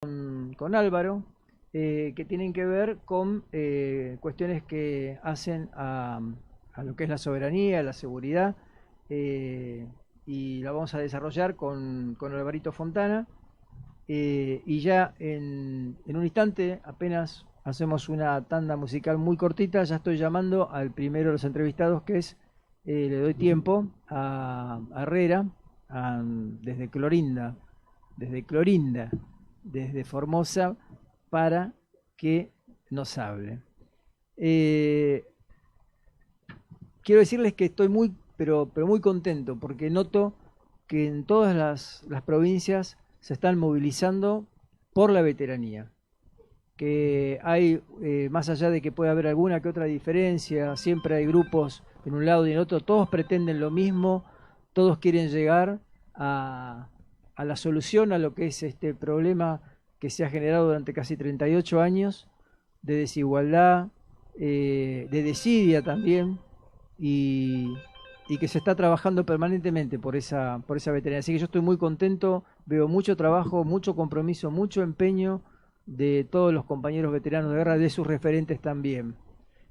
con Álvaro, que tienen que ver con cuestiones que hacen a lo que es la soberanía, la seguridad, eh, y la vamos a desarrollar con Alvarito Fontana. Y ya en un instante, apenas hacemos una tanda musical muy cortita, ya estoy llamando al primero de los entrevistados, que es, le doy tiempo a Herrera, desde Clorinda, desde Formosa, para que nos hable. Eh, Quiero decirles que estoy muy, pero muy contento, porque noto que en todas las provincias se están movilizando por la veteranía. Que hay, más allá de que pueda haber alguna que otra diferencia, siempre hay grupos en un lado y en otro, todos pretenden lo mismo, todos quieren llegar a la solución a lo que es este problema que se ha generado durante casi 38 años de desigualdad, de desidia también, y, y que se está trabajando permanentemente por esa veteranía. Así que yo estoy muy contento, veo mucho trabajo, mucho compromiso, mucho empeño de todos los compañeros veteranos de guerra, de sus referentes también.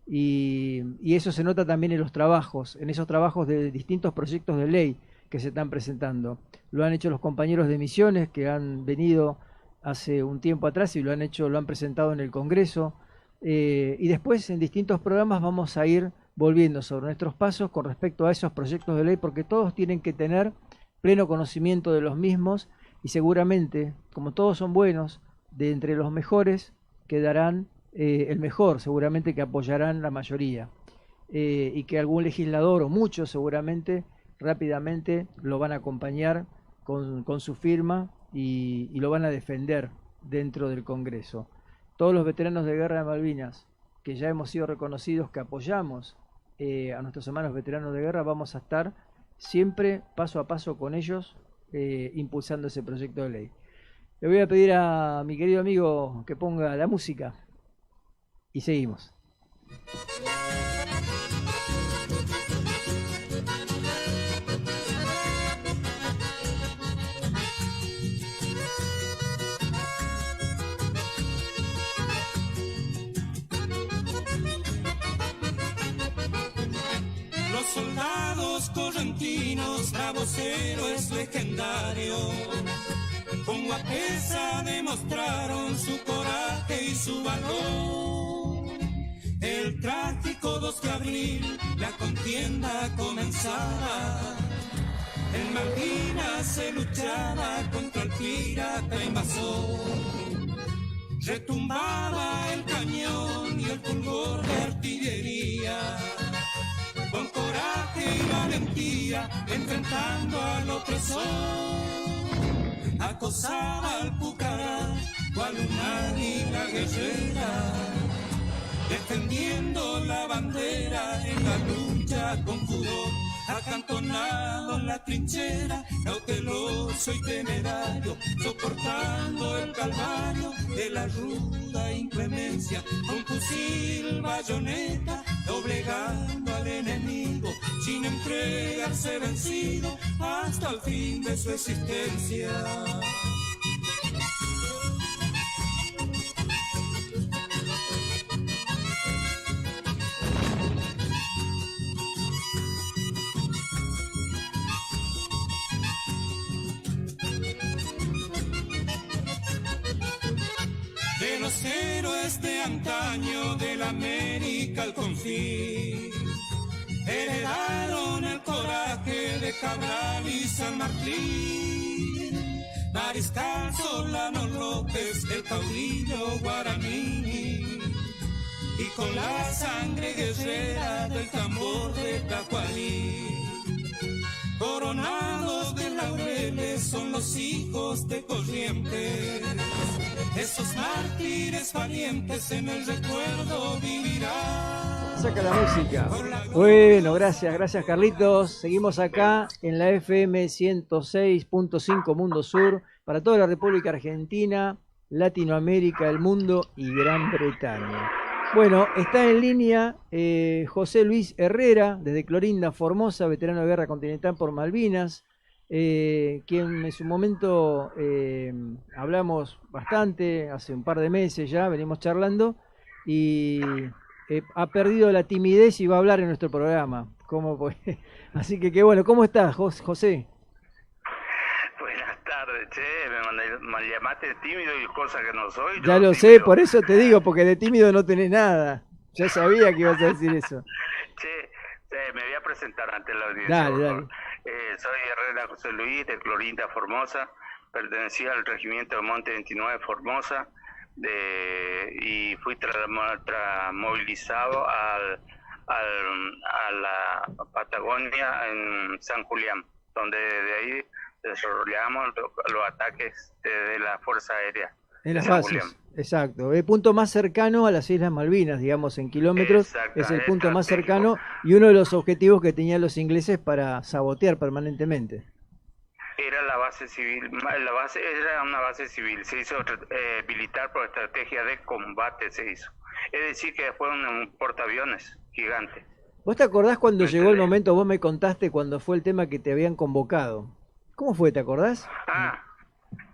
Y eso se nota también en los trabajos, en esos trabajos de distintos proyectos de ley que se están presentando. Lo han hecho los compañeros de Misiones, que han venido hace un tiempo atrás y lo han presentado en el Congreso. Y después en distintos programas vamos a ir volviendo sobre nuestros pasos con respecto a esos proyectos de ley, porque todos tienen que tener pleno conocimiento de los mismos y seguramente, como todos son buenos, de entre los mejores quedarán el mejor, seguramente que apoyarán la mayoría, y que algún legislador o muchos seguramente rápidamente lo van a acompañar con su firma y lo van a defender dentro del Congreso. Todos los veteranos de guerra de Malvinas que ya hemos sido reconocidos, que apoyamos a nuestros hermanos veteranos de guerra, vamos a estar siempre paso a paso con ellos impulsando ese proyecto de ley. Le voy a pedir a mi querido amigo que ponga la música y seguimos. Los soldados correntinos, bravos héroes legendarios, con guapesa demostraron su coraje y su valor. El trágico 2 de abril, la contienda comenzaba. En Malvinas se luchaba contra el pirata invasor. Retumbaba el cañón y el fulgor de artillería. Con coraje y valentía, enfrentando al opresor. Acosaba al pucará, cual una águila guerrera, defendiendo la bandera en la lucha con furor. Acantonado en la trinchera, cauteloso y temerario, soportando el calvario de la ruda inclemencia, con fusil, bayoneta, doblegando al enemigo, sin entregarse vencido hasta el fin de su existencia. De los héroes de antaño de la América al confín, heredaron el coraje de Cabral y San Martín. Mariscal Solano López, el caudillo guaraní, y con la sangre guerrera del tambor de Tacuarí. Coronados de laureles son los hijos de Corrientes, esos mártires valientes en el recuerdo vivirán. Saca la música. Bueno, gracias Carlitos. Seguimos acá en la FM 106.5 Mundo Sur para toda la República Argentina, Latinoamérica, el mundo y Gran Bretaña. Bueno, está en línea José Luis Herrera, desde Clorinda, Formosa, veterano de guerra continental por Malvinas. quien en su momento hablamos bastante, hace un par de meses ya, venimos charlando, y ha perdido la timidez y va a hablar en nuestro programa. ¿Cómo pues? Así que qué bueno, ¿cómo estás, José? Buenas tardes, che, me llamaste tímido y cosa que no soy. Ya lo sé, por eso te digo, porque de tímido no tenés nada. Ya sabía que ibas a decir eso. Che, me voy a presentar ante la audiencia. Dale. Soy Herrera José Luis de Clorinda, Formosa, pertenecía al regimiento de Monte 29 Formosa, y fui movilizado a la Patagonia en San Julián, donde de ahí desarrollamos los ataques de la Fuerza Aérea. En las bases, exacto. El punto más cercano a las Islas Malvinas, digamos, en kilómetros, es el punto más cercano y uno de los objetivos que tenían los ingleses para sabotear permanentemente. Era la base civil, era una base civil, se hizo militar por estrategia de combate, se hizo. Es decir, que fue un portaaviones gigante. ¿Vos te acordás cuando llegó el momento, vos me contaste cuando fue el tema que te habían convocado? ¿Cómo fue, te acordás?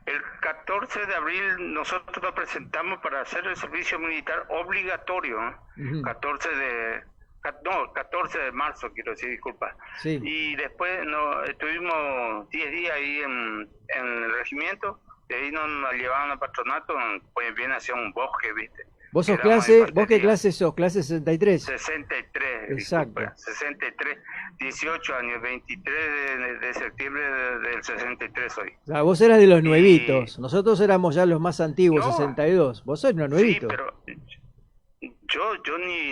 El 14 de abril nosotros nos presentamos para hacer el servicio militar obligatorio, 14 de marzo, quiero decir, disculpa. Sí. Y después estuvimos 10 días ahí en el regimiento, de ahí nos llevaban al patronato, pues bien hacia un bosque, ¿viste? ¿Vos sos clase, vos qué clase sos? ¿Clase 63? 63, exacto. Disculpa, 63, 18 años, 23 de septiembre del 63 hoy. O sea, vos eras de los nuevitos, nosotros éramos ya los más antiguos, 62. Vos sos los nuevitos. Sí, pero yo ni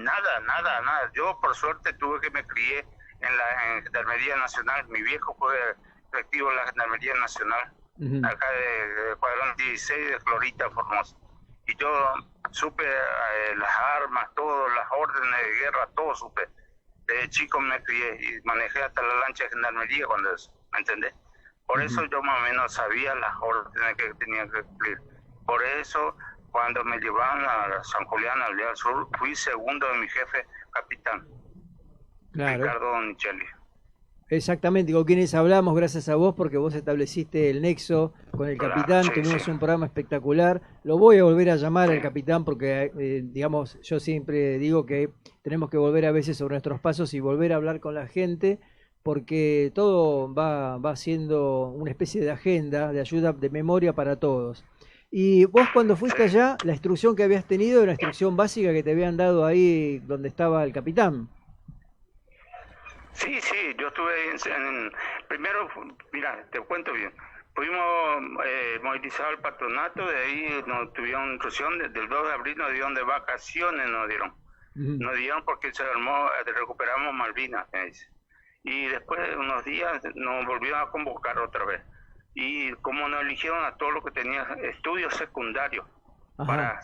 nada. Yo por suerte me crié en Gendarmería Nacional. Mi viejo fue efectivo en la Gendarmería Nacional, acá de Cuadrón 16 de Clorinda, Formosa. Y yo supe las armas, todas las órdenes de guerra, todo supe. De chico me crié y manejé hasta la lancha de gendarmería cuando eso, ¿me entendés? Por eso yo más o menos sabía las órdenes que tenía que cumplir. Por eso, cuando me llevaban a San Julián, al Real Sur, fui segundo de mi jefe, capitán, Ricardo Donicelli. Exactamente, con quienes hablamos gracias a vos, porque vos estableciste el nexo con el capitán, tuvimos un programa espectacular. Lo voy a volver a llamar al capitán porque, digamos, yo siempre digo que tenemos que volver a veces sobre nuestros pasos y volver a hablar con la gente, porque todo va siendo una especie de agenda, de ayuda, de memoria para todos. Y vos cuando fuiste allá, la instrucción que habías tenido era la instrucción básica que te habían dado ahí donde estaba el capitán. Sí, yo estuve primero, mira, te cuento bien, fuimos movilizados al patronato, de ahí nos tuvieron instrucción, desde el 2 de abril nos dieron de vacaciones, nos dieron porque recuperamos Malvinas, me dice. Y después de unos días nos volvieron a convocar otra vez, y como nos eligieron a todos los que tenían estudios secundarios para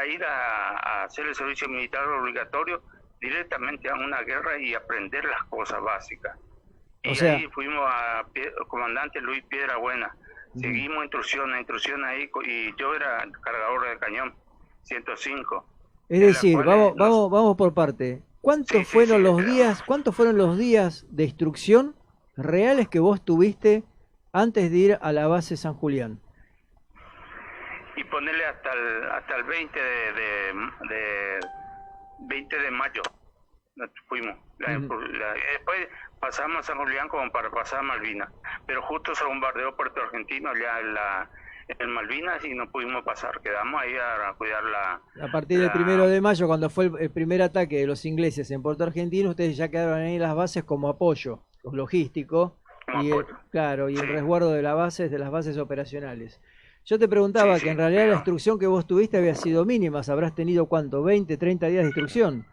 ir a hacer el servicio militar obligatorio, directamente a una guerra y aprender las cosas básicas. Y ahí fuimos a comandante Luis Piedrabuena. Seguimos instrucciones ahí, y yo era cargador de cañón 105. Es decir, vamos por parte. ¿Cuántos fueron los días de instrucción reales que vos tuviste antes de ir a la base San Julián? Y ponerle hasta el 20 de mayo fuimos. Después pasamos a San Julián como para pasar a Malvinas, pero justo se bombardeó Puerto Argentino allá en Malvinas y no pudimos pasar, quedamos ahí a cuidar a partir del 1 de mayo, cuando fue el primer ataque de los ingleses en Puerto Argentino, ustedes ya quedaron ahí en las bases como apoyo logístico y el resguardo de las bases operacionales. Yo te preguntaba que en realidad la instrucción que vos tuviste había sido mínima. ¿Habrás tenido cuánto? ¿20, 30 días de instrucción?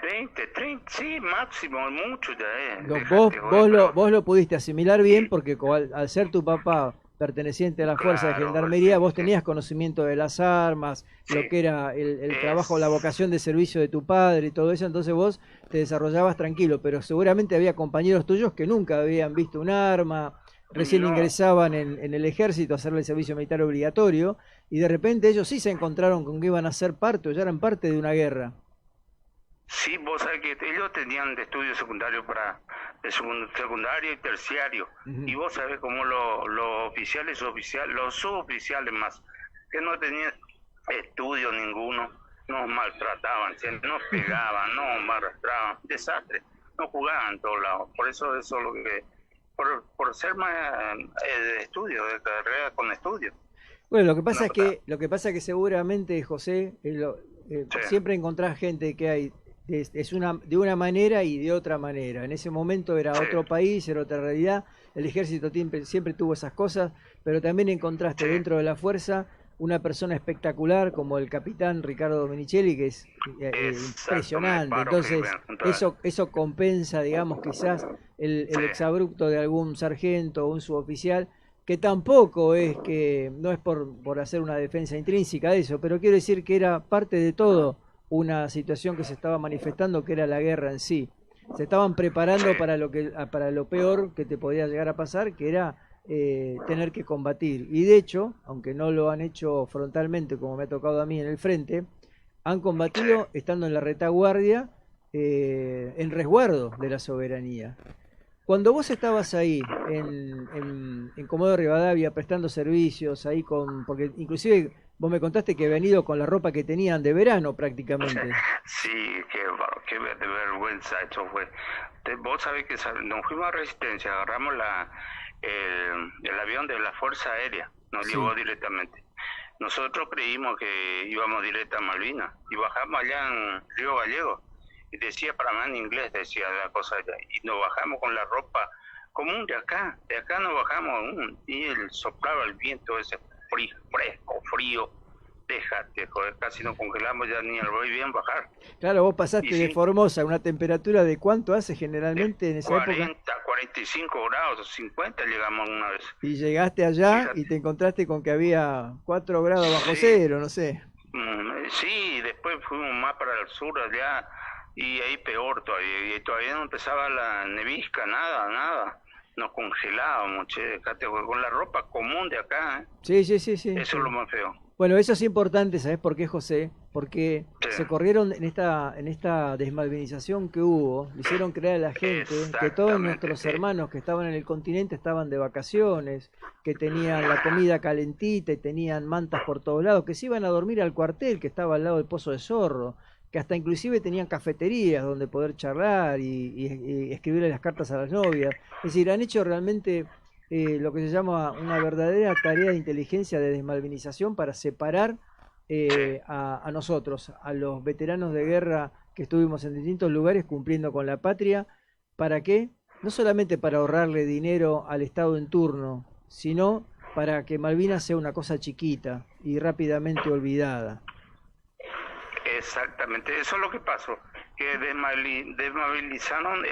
20, 30, sí, máximo, mucho ya es. Vos lo pudiste asimilar bien porque al ser tu papá perteneciente a la fuerza de gendarmería, vos tenías conocimiento de las armas, lo que era el trabajo, la vocación de servicio de tu padre y todo eso, entonces vos te desarrollabas tranquilo, pero seguramente había compañeros tuyos que nunca habían visto un arma, recién ingresaban en el ejército a hacer el servicio militar obligatorio, y de repente ellos sí se encontraron con que iban a ser parte o ya eran parte de una guerra. Sí, vos sabés que ellos tenían de estudio secundario de secundario y terciario. Ujú. Y vos sabés cómo los oficiales, los suboficiales más, que no tenían estudio ninguno, nos maltrataban, nos pegaban, nos arrastraban, desastre, no jugaban en todos lados. Por eso lo que, por ser más de estudio, de carrera con estudio. Bueno, Una cosa, lo que pasa es que seguramente, José, sí, siempre encontrás gente que hay de una manera y de otra manera. En ese momento era sí, otro país, era otra realidad. El ejército siempre tuvo esas cosas, pero también encontraste sí, dentro de la fuerza una persona espectacular como el capitán Ricardo Dominicelli, que es exacto, me impresionante. paro que Entonces, eso compensa, digamos, quizás sí, el exabrupto de algún sargento o un suboficial, que tampoco es que, no es por hacer una defensa intrínseca de eso, pero quiero decir que era parte de todo una situación que se estaba manifestando, que era la guerra en sí. Se estaban sí, preparando para lo peor que te podía llegar a pasar, que era tener que combatir. Y de hecho, aunque no lo han hecho frontalmente como me ha tocado a mí en el frente, han sí. combatido estando en la retaguardia, en resguardo de la soberanía. Cuando vos estabas ahí en Comodoro Rivadavia prestando servicios ahí porque inclusive vos me contaste que habían ido con la ropa que tenían de verano prácticamente. Sí, qué de vergüenza eso fue. Vos sabés que nos fuimos a Resistencia, agarramos el avión de la Fuerza Aérea, nos Sí. llevó directamente. Nosotros creímos que íbamos directo a Malvinas y bajamos allá en Río Gallegos y decía para mí en inglés, decía la cosa allá, y nos bajamos con la ropa común de acá nos bajamos y soplaba el viento ese fresco, frío, déjate, joder, casi nos congelamos ya ni al voy bien bajar. Claro, vos Y pasaste de sí, Formosa a una temperatura de cuánto hace de generalmente en esa época 40, 45 grados, 50 llegamos una vez. y llegaste allá y Fíjate, te encontraste con que había 4 grados bajo sí, cero, no sé. sí, después fuimos más para el sur allá y ahí peor todavía, y todavía no empezaba la nevisca, nada, nada. Nos congelábamos, che, dejate, con la ropa común de acá, ¿eh? Sí, sí, sí, sí, Eso es lo sí. más feo. Bueno, eso es importante, ¿sabes por qué, José? Porque Sí, se corrieron en esta desmalvinización que hubo, le hicieron creer a la gente que todos exactamente, nuestros hermanos que estaban en el continente estaban de vacaciones, que tenían la comida calentita y tenían mantas por todos lados, que se iban a dormir al cuartel que estaba al lado del Pozo de Zorro, que hasta inclusive tenían cafeterías donde poder charlar y escribirle las cartas a las novias. Es decir, han hecho realmente lo que se llama una verdadera tarea de inteligencia de desmalvinización para separar sí, a nosotros, a los veteranos de guerra que estuvimos en distintos lugares cumpliendo con la patria. ¿Para qué? No solamente para ahorrarle dinero al Estado en turno, sino para que Malvinas sea una cosa chiquita y rápidamente olvidada. exactamente. Eso es lo que pasó, que desmovilizaron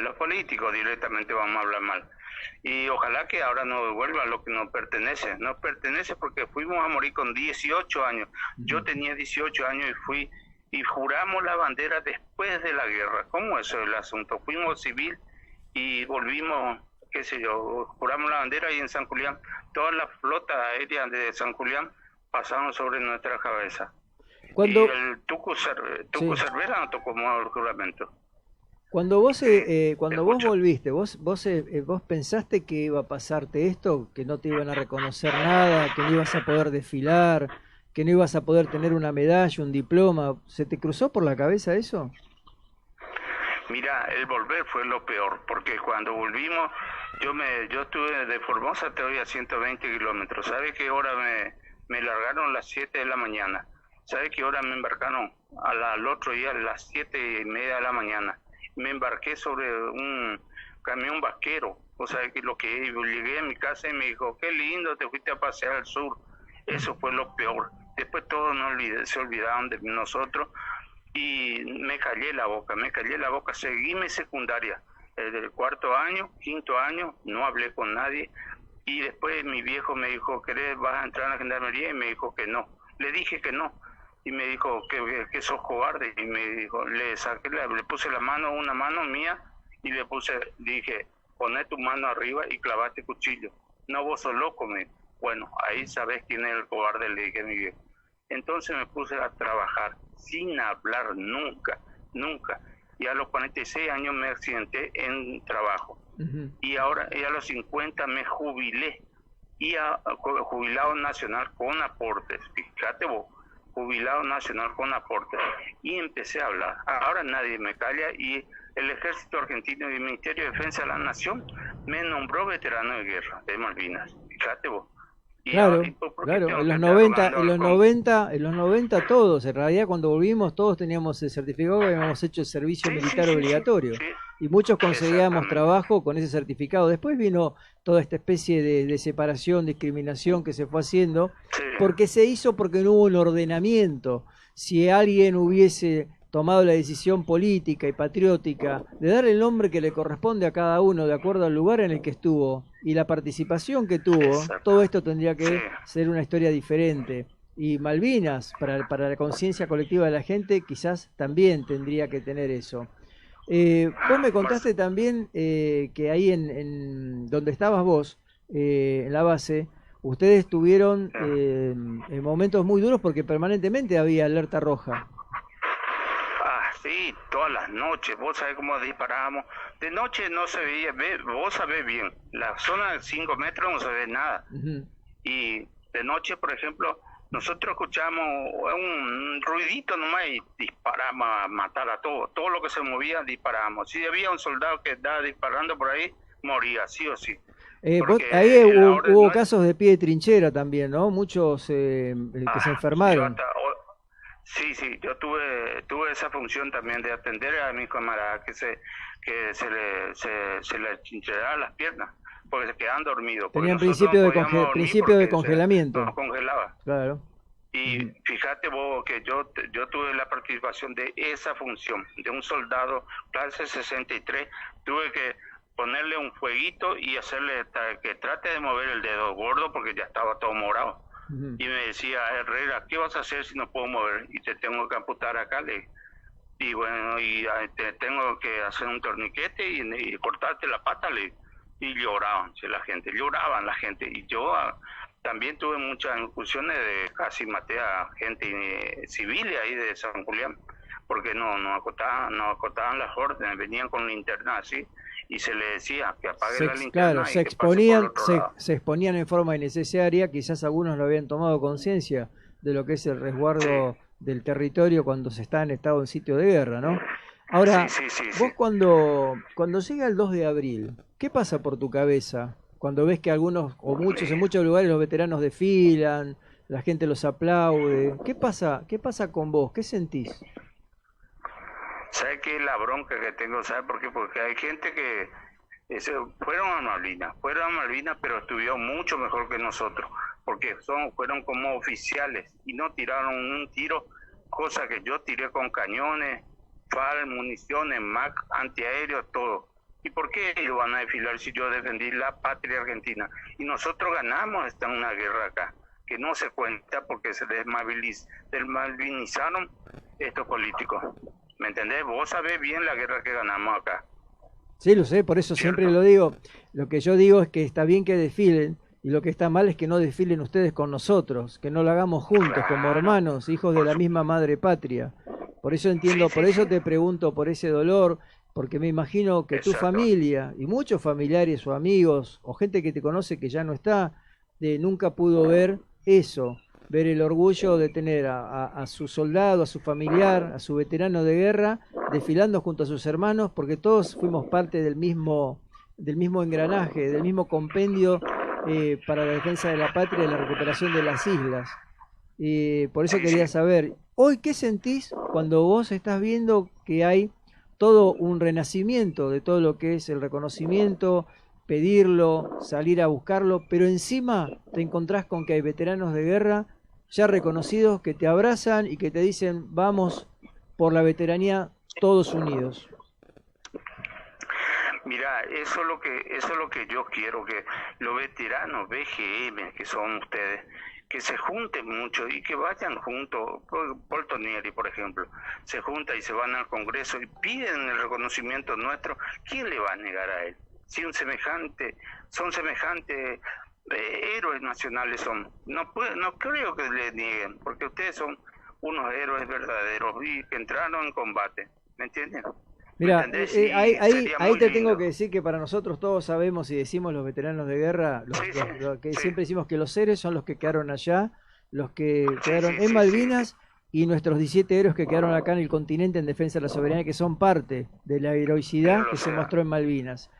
los políticos directamente, vamos a hablar mal. Y ojalá que ahora nos devuelvan lo que nos pertenece. Nos pertenece porque fuimos a morir con 18 años. Yo Ujú. tenía 18 años y juramos la bandera después de la guerra. ¿Cómo es el asunto? Fuimos civil y volvimos, qué sé yo, juramos la bandera y en San Julián, toda la flota aérea de San Julián pasaron sobre nuestra cabeza. Y Cuando, el Tuco sí, Cervera no tocó más el juramento. Te cuando vos escucho. volviste, vos pensaste que iba a pasarte esto, que no te iban a reconocer nada, que no ibas a poder desfilar, que no ibas a poder tener una medalla, un diploma. ¿Se te cruzó por la cabeza eso? Mira, el volver fue lo peor, porque cuando volvimos, yo estuve de Formosa, te doy a 120 kilómetros. ¿Sabe qué hora me largaron? Las 7 de la mañana. ¿Sabe qué hora me embarcaron? Al otro día, a las 7:30 de la mañana. Me embarqué sobre un camión vaquero. O sea, que lo que llegué a mi casa y me dijo, qué lindo, te fuiste a pasear al sur. Eso fue lo peor. Después todos se olvidaron de nosotros y me callé la boca, seguí mi secundaria, del cuarto año, quinto año, no hablé con nadie, y después mi viejo me dijo, ¿querés, vas a entrar a la gendarmería? Y me dijo que no, le dije que no, y me dijo que sos cobarde, y me dijo, le puse una mano mía, y dije, poné tu mano arriba y clavate cuchillo, no, vos sos loco, me dijo. Bueno, ahí sabes quién es el cobarde, le dije a mi viejo. Entonces me puse a trabajar sin hablar nunca. nunca. Y a los 46 años me accidenté en trabajo. Y ahora, y a los 50 me jubilé. Y jubilado nacional con aportes. Fíjate vos, jubilado nacional con aportes. Y empecé a hablar. Ahora nadie me calla y el Ejército Argentino y el Ministerio de Defensa de la Nación me nombró veterano de guerra de Malvinas. Fíjate vos. Claro, claro, en los 90 todos, en realidad cuando volvimos todos teníamos el certificado que habíamos hecho el servicio militar obligatorio y muchos conseguíamos trabajo con ese certificado. Después vino toda esta especie de separación, discriminación que se fue haciendo, porque se hizo porque no hubo un ordenamiento. Si alguien hubiese tomado la decisión política y patriótica de darle el nombre que le corresponde a cada uno de acuerdo al lugar en el que estuvo y la participación que tuvo, todo esto tendría que ser una historia diferente. Y Malvinas, para la conciencia colectiva de la gente, quizás también tendría que tener eso. Vos me contaste también que ahí en donde estabas vos, en la base, ustedes tuvieron momentos muy duros porque permanentemente había alerta roja. Sí, todas las noches, vos sabés cómo disparábamos. De noche no se veía, vos sabés bien, la zona de 5 metros no se ve nada. Y de noche, por ejemplo, nosotros escuchamos un ruidito nomás y disparamos a matar a todo lo que se movía disparábamos. Si había un soldado que estaba disparando por ahí, moría, sí o sí. Ahí hubo casos de pie de trinchera también, ¿no? Muchos que se enfermaron. Sí, yo tuve esa función también de atender a mis camaradas que se les chincheraban las piernas porque se quedaban dormidos. Tenían principio de congelamiento. Nos congelaba. Claro. Y fíjate vos que yo tuve la participación de esa función, de un soldado clase 63, tuve que ponerle un fueguito y hacerle que trate de mover el dedo gordo porque ya estaba todo morado. Y me decía, Herrera, ¿qué vas a hacer si no puedo mover? Y te tengo que amputar acá. Y bueno, y te tengo que hacer un torniquete y cortarte la pata. Y lloraban lloraban la gente. Y yo también tuve muchas incursiones casi maté a gente civil ahí de San Julián, porque no acotaban las órdenes, venían con linterna así. Y se le decía que apague la linterna. Claro, se exponían en forma innecesaria, quizás algunos lo habían tomado conciencia de lo que es el resguardo del territorio cuando se está en estado en sitio de guerra, ¿no? Ahora, vos cuando llega el 2 de abril, ¿qué pasa por tu cabeza? Cuando ves que algunos, o muchos, en muchos lugares los veteranos desfilan, la gente los aplaude, ¿qué pasa con vos? ¿Qué sentís? ¿Sabes qué es la bronca que tengo? ¿Sabes por qué? Porque hay gente que fueron a Malvinas, pero estuvieron mucho mejor que nosotros, porque fueron como oficiales y no tiraron un tiro, cosa que yo tiré con cañones, FAL, municiones, MAC, antiaéreos, todo. ¿Y por qué ellos van a desfilar si yo defendí la patria argentina? Y nosotros ganamos una guerra acá, que no se cuenta porque se desmalvinizaron estos políticos. ¿Me entendés? Vos sabés bien la guerra que ganamos acá. Sí, lo sé, por eso siempre lo digo. Lo que yo digo es que está bien que desfilen, y lo que está mal es que no desfilen ustedes con nosotros, que no lo hagamos juntos, como hermanos, hijos de la misma madre patria. Por eso entiendo, por eso te pregunto por ese dolor, porque me imagino que tu familia, y muchos familiares o amigos, o gente que te conoce que ya no está, nunca pudo ver eso. Ver el orgullo de tener a su soldado, a su familiar, a su veterano de guerra, desfilando junto a sus hermanos, porque todos fuimos parte del mismo engranaje, del mismo compendio para la defensa de la patria y la recuperación de las islas. Por eso quería saber, hoy, ¿qué sentís cuando vos estás viendo que hay todo un renacimiento de todo lo que es el reconocimiento, pedirlo, salir a buscarlo, pero encima te encontrás con que hay veteranos de guerra ya reconocidos que te abrazan y que te dicen vamos por la veteranía todos unidos? Mira, eso es lo que yo quiero, que los veteranos BGM, que son ustedes, que se junten mucho y que vayan juntos. Paul Tonieri, por ejemplo, se junta y se van al Congreso y piden el reconocimiento nuestro. ¿Quién le va a negar a él? Si son semejantes héroes nacionales son. No creo que le nieguen, porque ustedes son unos héroes verdaderos y que entraron en combate. ¿me entiendes? Mira, ahí te tengo lindo. que decir que para nosotros todos sabemos y decimos los veteranos de guerra, Sí, sí, lo que sí, siempre decimos que los héroes son los que quedaron allá, los que sí, quedaron sí, en sí, sí, sí. Malvinas y nuestros 17 héroes que quedaron acá en el continente en defensa de la soberanía, que son parte de la Yo heroicidad lo que se sé, mostró en Malvinas.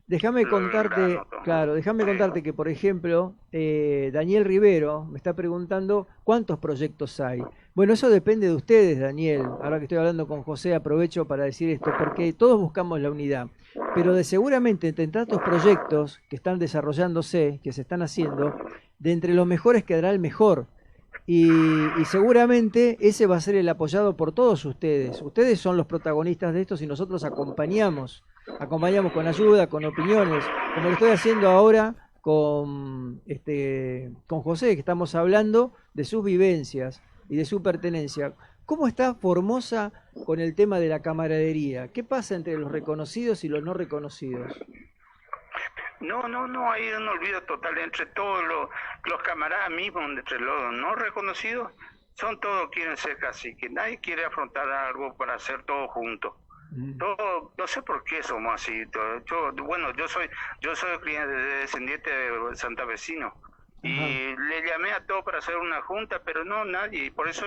Déjame lo contarte, Belgrano, todo. claro, déjame Sí. contarte que, por ejemplo, Daniel Rivero me está preguntando cuántos proyectos hay. Bueno, eso depende de ustedes, Daniel. Ahora que estoy hablando con José, aprovecho para decir esto, porque todos buscamos la unidad. Pero de seguramente entre tantos proyectos que están desarrollándose, que se están haciendo, de entre los mejores quedará el mejor. Y seguramente ese va a ser el apoyado por todos ustedes. Ustedes son los protagonistas de estos y nosotros acompañamos con ayuda, con opiniones, como lo estoy haciendo ahora con José, que estamos hablando de sus vivencias y de su pertenencia. ¿Cómo está Formosa con el tema de la camaradería? ¿Qué pasa entre los reconocidos y los no reconocidos? No, no, no, hay un olvido total entre todos los camaradas mismos, entre los no reconocidos, son todos quieren ser caciques, nadie quiere afrontar algo para hacer todo juntos. Mm. Todo, no sé por qué somos así. Bueno, yo soy descendiente de santavecino Ajá. y le llamé a todos para hacer una junta, pero no nadie. Y por eso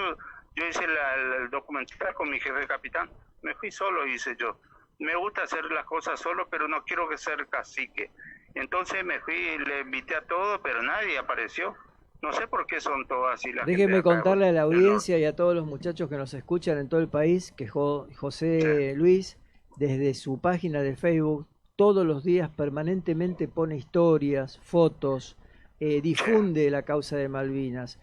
yo hice el documental con mi jefe capitán. Me fui solo, hice yo. Me gusta hacer las cosas solo, pero no quiero que ser cacique. Entonces me fui, le invité a todos, pero nadie apareció. No sé por qué son todos así la gente de Déjeme acá contarle a la del norte. audiencia y a todos los muchachos que nos escuchan en todo el país que Sí, José Luis, desde su página de Facebook, todos los días permanentemente pone historias, fotos, sí, difunde la causa de Malvinas.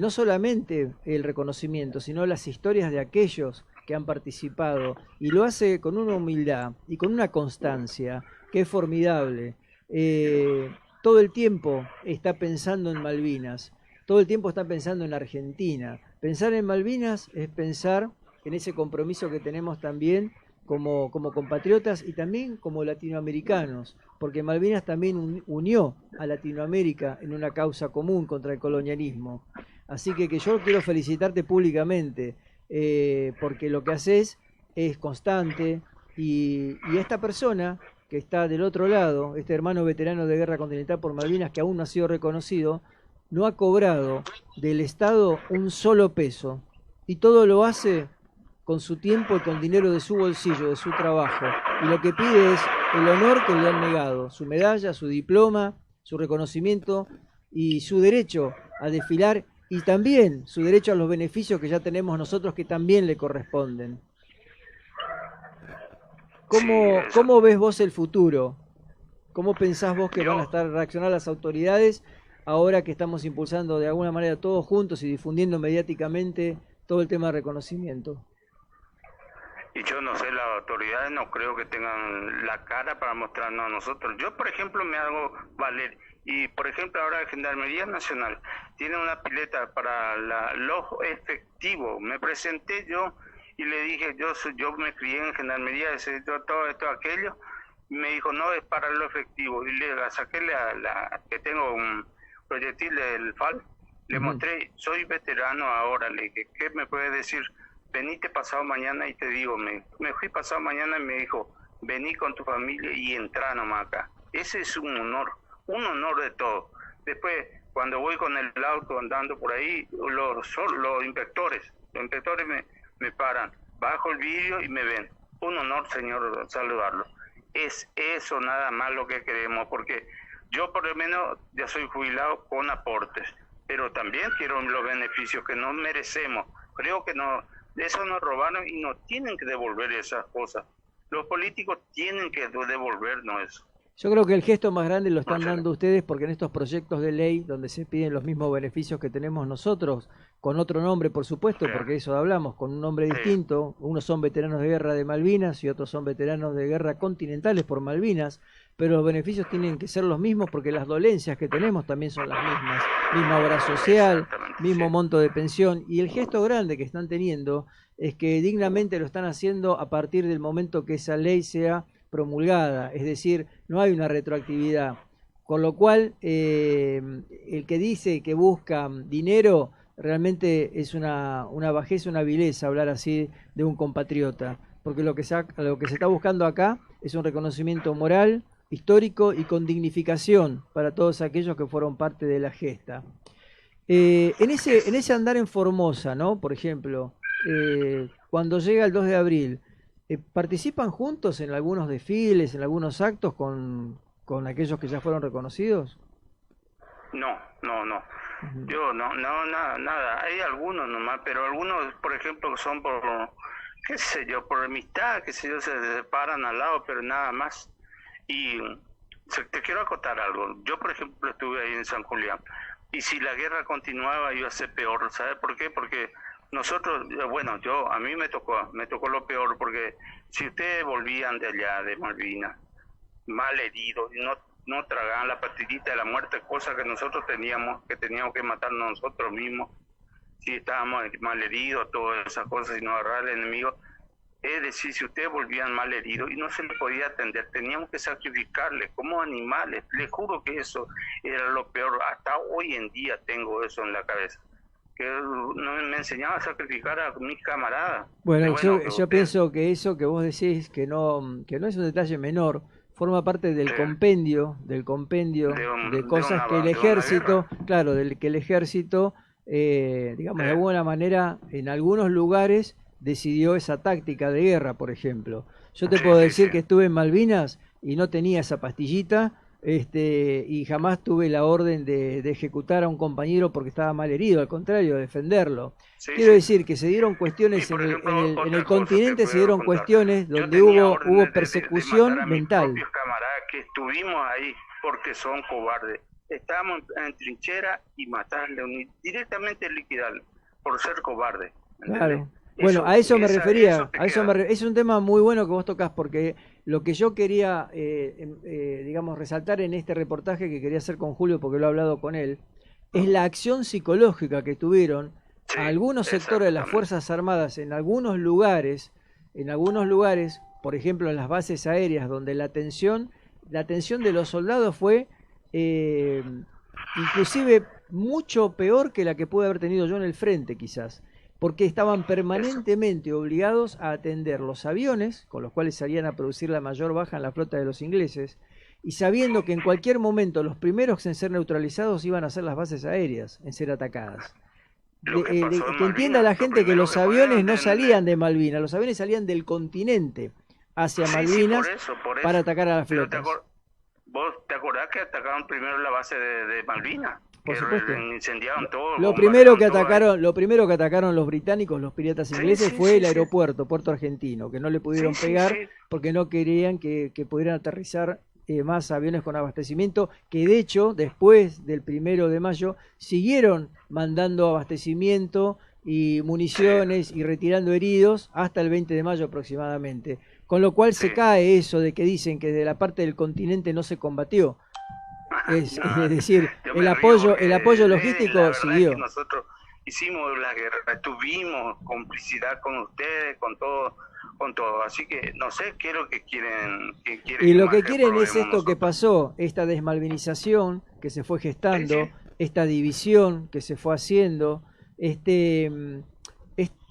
No solamente el reconocimiento, sino las historias de aquellos que han participado. Y lo hace con una humildad y con una constancia que es formidable. Todo el tiempo está pensando en Malvinas, todo el tiempo está pensando en Argentina. Pensar en Malvinas es pensar en ese compromiso que tenemos también como compatriotas y también como latinoamericanos, porque Malvinas también unió a Latinoamérica en una causa común contra el colonialismo. Así que yo quiero felicitarte públicamente, porque lo que haces es constante y esta persona que está del otro lado, este hermano veterano de guerra continental por Malvinas que aún no ha sido reconocido, no ha cobrado del Estado un solo peso y todo lo hace con su tiempo y con dinero de su bolsillo, de su trabajo. Y lo que pide es el honor que le han negado, su medalla, su diploma, su reconocimiento y su derecho a desfilar y también su derecho a los beneficios que ya tenemos nosotros que también le corresponden. sí, eso. ¿Cómo ves vos el futuro? ¿Cómo pensás vos que van a Yo, estar reaccionar las autoridades ahora que estamos impulsando de alguna manera todos juntos y difundiendo mediáticamente todo el tema de reconocimiento? y yo no sé, las autoridades no creo que tengan la cara para mostrarnos a nosotros. Yo, por ejemplo, me hago valer. Y, por ejemplo, ahora Gendarmería Nacional tiene una pileta para los efectivos. Me presenté yo y le dije, yo me crié en Gendarmería, todo esto, aquello. Me dijo, no, es para lo efectivo. Y le saqué que tengo un proyectil del FAL. Le Ujú. mostré, soy veterano ahora. Le dije, ¿qué me puede decir? Venite pasado mañana y te digo, me fui pasado mañana y me dijo, vení con tu familia y entra nomás acá. Ese es un honor de todo. Después, cuando voy con el auto andando por ahí, los inspectores me paran, bajo el vidrio y me ven. Un honor, señor, saludarlo. Es eso nada más lo que queremos, porque yo por lo menos ya soy jubilado con aportes, pero también quiero los beneficios que nos merecemos. Creo que no, eso nos robaron y nos tienen que devolver esas cosas. Los políticos tienen que devolvernos eso. Yo creo que el gesto más grande lo No están sé. dando ustedes porque en estos proyectos de ley donde se piden los mismos beneficios que tenemos nosotros, con otro nombre por supuesto, Sí, porque eso hablamos, con un nombre sí, distinto, unos son veteranos de guerra de Malvinas y otros son veteranos de guerra continentales por Malvinas, pero los beneficios tienen que ser los mismos porque las dolencias que tenemos también son las mismas, misma obra social, exactamente, sí. mismo monto de pensión y el gesto grande que están teniendo es que dignamente lo están haciendo a partir del momento que esa ley sea promulgada, es decir, no hay una retroactividad. Con lo cual, el que dice que busca dinero realmente es una bajeza, una vileza hablar así de un compatriota. porque lo que se está buscando acá es un reconocimiento moral, histórico y con dignificación para todos aquellos que fueron parte de la gesta. En ese andar en Formosa, ¿no? Por ejemplo, cuando llega el 2 de abril, ¿participan juntos en algunos desfiles, en algunos actos con aquellos que ya fueron reconocidos? No, no, no. Ujú. Yo nada. Hay algunos nomás, pero algunos, por ejemplo, son por, qué sé yo, por amistad, qué sé yo, se paran al lado, pero nada más. Y te quiero acotar algo. Yo, por ejemplo, estuve ahí en San Julián. Y si la guerra continuaba, iba a ser peor. ¿Sabe por qué? Porque nosotros, bueno, a mí me tocó lo peor, porque si ustedes volvían de allá, de Malvinas, mal heridos, y no tragaban la pastillita de la muerte, cosa que nosotros teníamos que matarnos nosotros mismos, si estábamos mal heridos, todas esas cosas, y no agarrar al enemigo. Es decir, si ustedes volvían mal heridos y no se les podía atender, teníamos que sacrificarles como animales. Les juro que eso era lo peor. Hasta hoy en día tengo eso en la cabeza. Que me enseñaba a sacrificar a mis camaradas. Bueno, yo ustedes, pienso que eso que vos decís, que no es un detalle menor, forma parte del sí, compendio de cosas que el ejército, guerra. claro, del que el ejército, digamos, Sí, de alguna manera, en algunos lugares decidió esa táctica de guerra, por ejemplo. Yo te puedo decir que estuve en Malvinas y no tenía esa pastillita, y jamás tuve la orden de ejecutar a un compañero porque estaba mal herido, al contrario, defenderlo. Quiero decir que se dieron cuestiones Y, por ejemplo, en el otra cosa continente, te se puedo dieron contar. cuestiones Yo donde tenía hubo órdenes de persecución matar a mis mental. propios camaradas que estuvimos ahí porque son cobardes. Estábamos en trinchera y matarle, directamente liquidarle por ser cobarde. Claro. Bueno, a eso me refería, es un tema muy bueno que vos tocas, porque lo que yo quería, digamos, resaltar en este reportaje que quería hacer con Julio, porque lo he hablado con él, es la acción psicológica que tuvieron Sí, algunos sectores de las exactamente. Fuerzas Armadas en algunos lugares, por ejemplo en las bases aéreas, donde la atención de los soldados fue eh, inclusive mucho peor que la que pude haber tenido yo en el frente, quizás, porque estaban Eso. permanentemente obligados a atender los aviones, con los cuales salían a producir la mayor baja en la flota de los ingleses, y sabiendo que en cualquier momento los primeros en ser neutralizados iban a ser las bases aéreas, en ser atacadas. Lo que pasó en Que entienda Malvinas, la lo gente que primero los que aviones ponieron no salían de Malvinas, los aviones salían del continente hacia Sí, Malvinas por para eso. atacar a las Pero flotas. vos te acordás que atacaron primero la base de Malvinas, Por que supuesto. incendiaron todo, Lo primero que bombardearon todo ahí. atacaron los británicos, los piratas Sí, ingleses, sí, fue sí, el sí. aeropuerto, Puerto Argentino, que no le pudieron Sí, sí, pegar sí. porque no querían que pudieran aterrizar más aviones con abastecimiento, que de hecho, después del 1 de mayo, siguieron mandando abastecimiento y municiones y retirando heridos hasta el 20 de mayo aproximadamente. Con lo cual se Sí. cae eso de que dicen que de la parte del continente no se combatió. Es No, decir, yo el me río apoyo porque la logístico verdad es siguió. que nosotros hicimos la guerra, tuvimos complicidad con ustedes, con todo, así que no sé qué es lo que quieren, Y lo más que quieren es probemos esto que nosotros. pasó, esta desmalvinización que se fue Sí, gestando, sí. esta división que se fue haciendo, este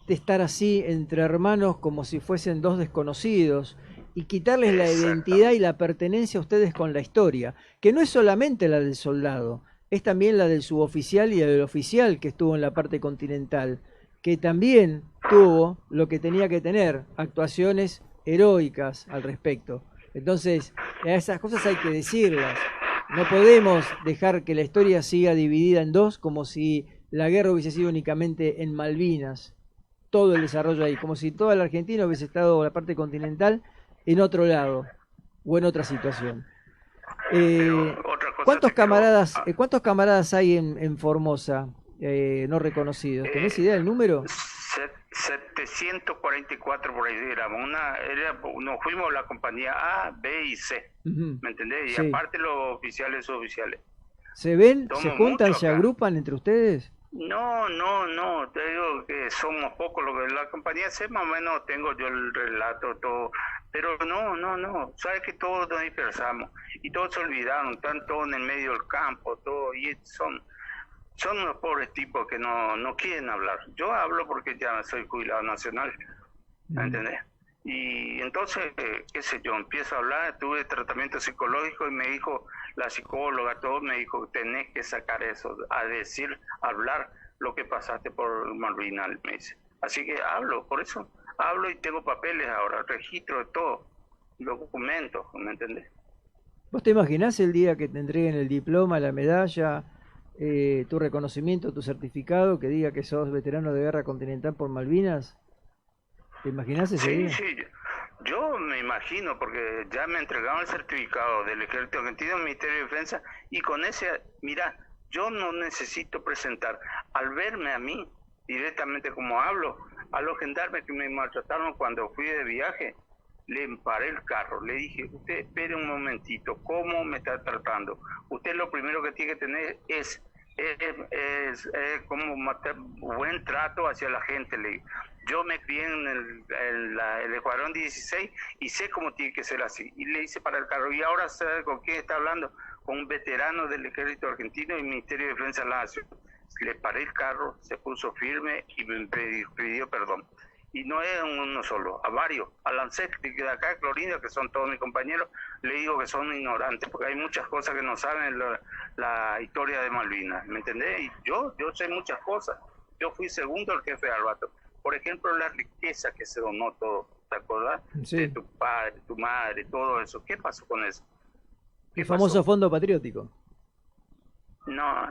estar así entre hermanos como si fuesen dos desconocidos y quitarles la identidad y la pertenencia a ustedes con la historia, que no es solamente la del soldado, es también la del suboficial y la del oficial que estuvo en la parte continental, que también tuvo lo que tenía que tener, actuaciones heroicas al respecto. Entonces, a esas cosas hay que decirlas. No podemos dejar que la historia siga dividida en dos, como si la guerra hubiese sido únicamente en Malvinas, todo el desarrollo ahí, como si toda la Argentina hubiese estado, la parte continental, en otro lado o en otra situación. Pero otra cosa te quiero... ¿Cuántos camaradas hay en Formosa no reconocidos? ¿Tenés idea del número? 744 por ahí éramos. Nos fuimos a la compañía A, B y C, Ujú. ¿me entendés? Y Sí. aparte los oficiales suboficiales. ¿Se ven? ¿Se Somos juntan? muchos ¿Se acá. agrupan entre ustedes? No, te digo que somos pocos. Lo que la compañía C más o menos tengo yo el relato, todo. Pero no. Sabes que todos nos dispersamos y todos se olvidaron, están todos en el medio del campo, todo, y son unos pobres tipos que no quieren hablar. Yo hablo porque ya soy jubilado nacional, ¿me entendés? Y entonces, qué sé yo, empiezo a hablar, tuve tratamiento psicológico y me dijo la psicóloga, todo me dijo, tenés que sacar eso, a decir, hablar lo que pasaste por Malvinas, me dice. Así que hablo, por eso hablo y tengo papeles ahora, registro de todo, documentos, ¿me entendés? ¿Vos te imaginás el día que te entreguen el diploma, la medalla, tu reconocimiento, tu certificado que diga que sos veterano de guerra continental por Malvinas? ¿Te imaginás ese Sí, día? sí, yo me imagino, porque ya me entregaron el certificado del Ejército Argentino, Ministerio de Defensa, y con ese, mira, yo no necesito presentar, al verme a mí, directamente como hablo, a los gendarmes que me maltrataron cuando fui de viaje, le paré el carro, le dije, usted espere un momentito, ¿cómo me está tratando? Usted lo primero que tiene que tener es como buen trato hacia la gente, le digo. Yo me crié en el Escuadrón 16 y sé cómo tiene que ser así. Y le hice para el carro. Y ahora sabe con quién está hablando, con un veterano del Ejército Argentino y Ministerio de Defensa de la Nación. Le paré el carro, se puso firme y me pidió perdón. Y no es uno solo, a varios. A Lancet, de acá, Clorinda, que son todos mis compañeros, le digo que son ignorantes, porque hay muchas cosas que no saben la historia de Malvinas, ¿me entendés? Y yo sé muchas cosas. Yo fui segundo al jefe de Albatros. Por ejemplo, la riqueza que se donó todo, ¿te acordás? Sí. De tu padre, tu madre, todo eso. ¿Qué pasó con eso? El famoso fondo patriótico. No.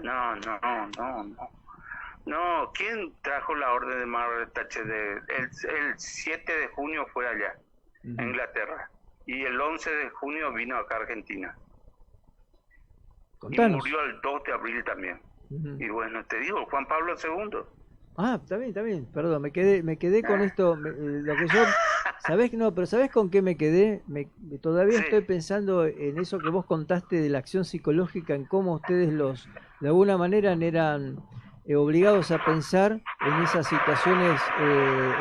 No, ¿quién trajo la orden de Margaret Thatcher? El 7 de junio fue allá, en Inglaterra. Y el 11 de junio vino acá a Argentina. Contanos. Y murió el 2 de abril también. Y bueno, te digo, Juan Pablo II. Ah, está bien, perdón, me quedé con esto, lo que yo, ¿sabés? No, pero ¿sabés con qué me quedé? Todavía Sí. estoy pensando en eso que vos contaste de la acción psicológica, en cómo ustedes de alguna manera eran obligados a pensar en esas situaciones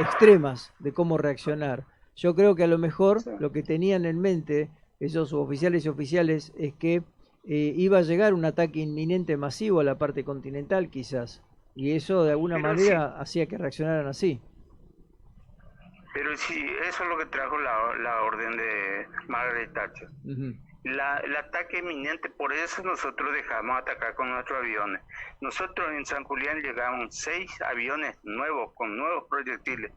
extremas de cómo reaccionar. Yo creo que a lo mejor Sí. lo que tenían en mente esos oficiales y oficiales es que iba a llegar un ataque inminente masivo a la parte continental, quizás. Y eso de alguna Pero sí, manera hacía que reaccionaran así. pero sí, eso es lo que trajo la orden de Margaret Thatcher. Ujú. El ataque inminente, por eso nosotros dejamos atacar con nuestros aviones. Nosotros en San Julián llegaron 6 aviones nuevos, con nuevos proyectiles.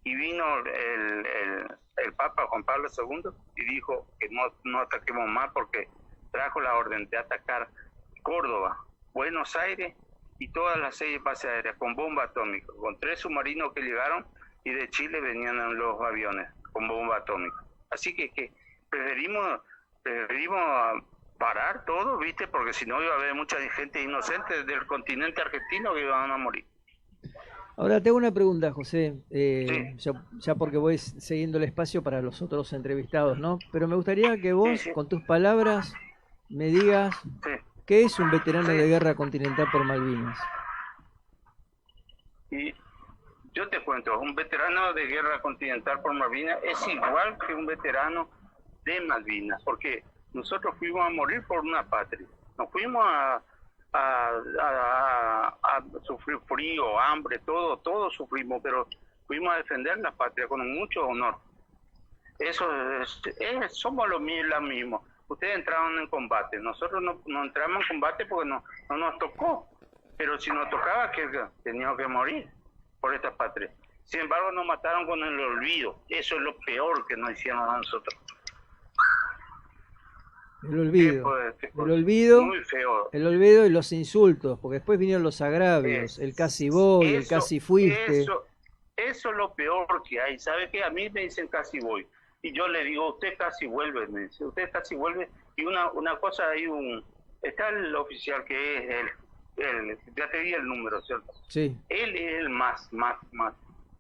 Y vino el Papa Juan Pablo II y dijo que no ataquemos más porque trajo la orden de atacar Córdoba, Buenos Aires y todas las 6 bases aéreas con bomba atómica, con 3 submarinos que llegaron y de Chile venían los aviones con bomba atómica. Así que preferimos parar todo, ¿viste? Porque si no iba a haber mucha gente inocente del continente argentino que iban a morir. Ahora te hago una pregunta, José, Sí. ya porque voy siguiendo el espacio para los otros entrevistados, ¿no? Pero me gustaría que vos, Sí. con tus palabras, me digas Sí. qué es un veterano Sí. de guerra continental por Malvinas. Y yo te cuento, un veterano de guerra continental por Malvinas es igual que un veterano de Malvinas, porque nosotros fuimos a morir por una patria, nos fuimos a sufrir frío, hambre, todo sufrimos, pero fuimos a defender la patria con mucho honor. Eso somos los mismos. Ustedes entraron en combate, nosotros no entramos en combate porque no nos tocó, pero si nos tocaba que teníamos que morir por esta patria. Sin embargo, nos mataron con el olvido. Eso es lo peor que nos hicieron a nosotros. El olvido, Muy feo. el olvido y los insultos, porque después vinieron los agravios, el casi voy, el casi fuiste. Eso es lo peor que hay. ¿Sabe qué? A mí me dicen casi voy. Y yo le digo, usted casi vuelve, me dice, usted casi vuelve. Y una cosa, está el oficial que es ya te di el número, ¿cierto? Sí. Él es el más.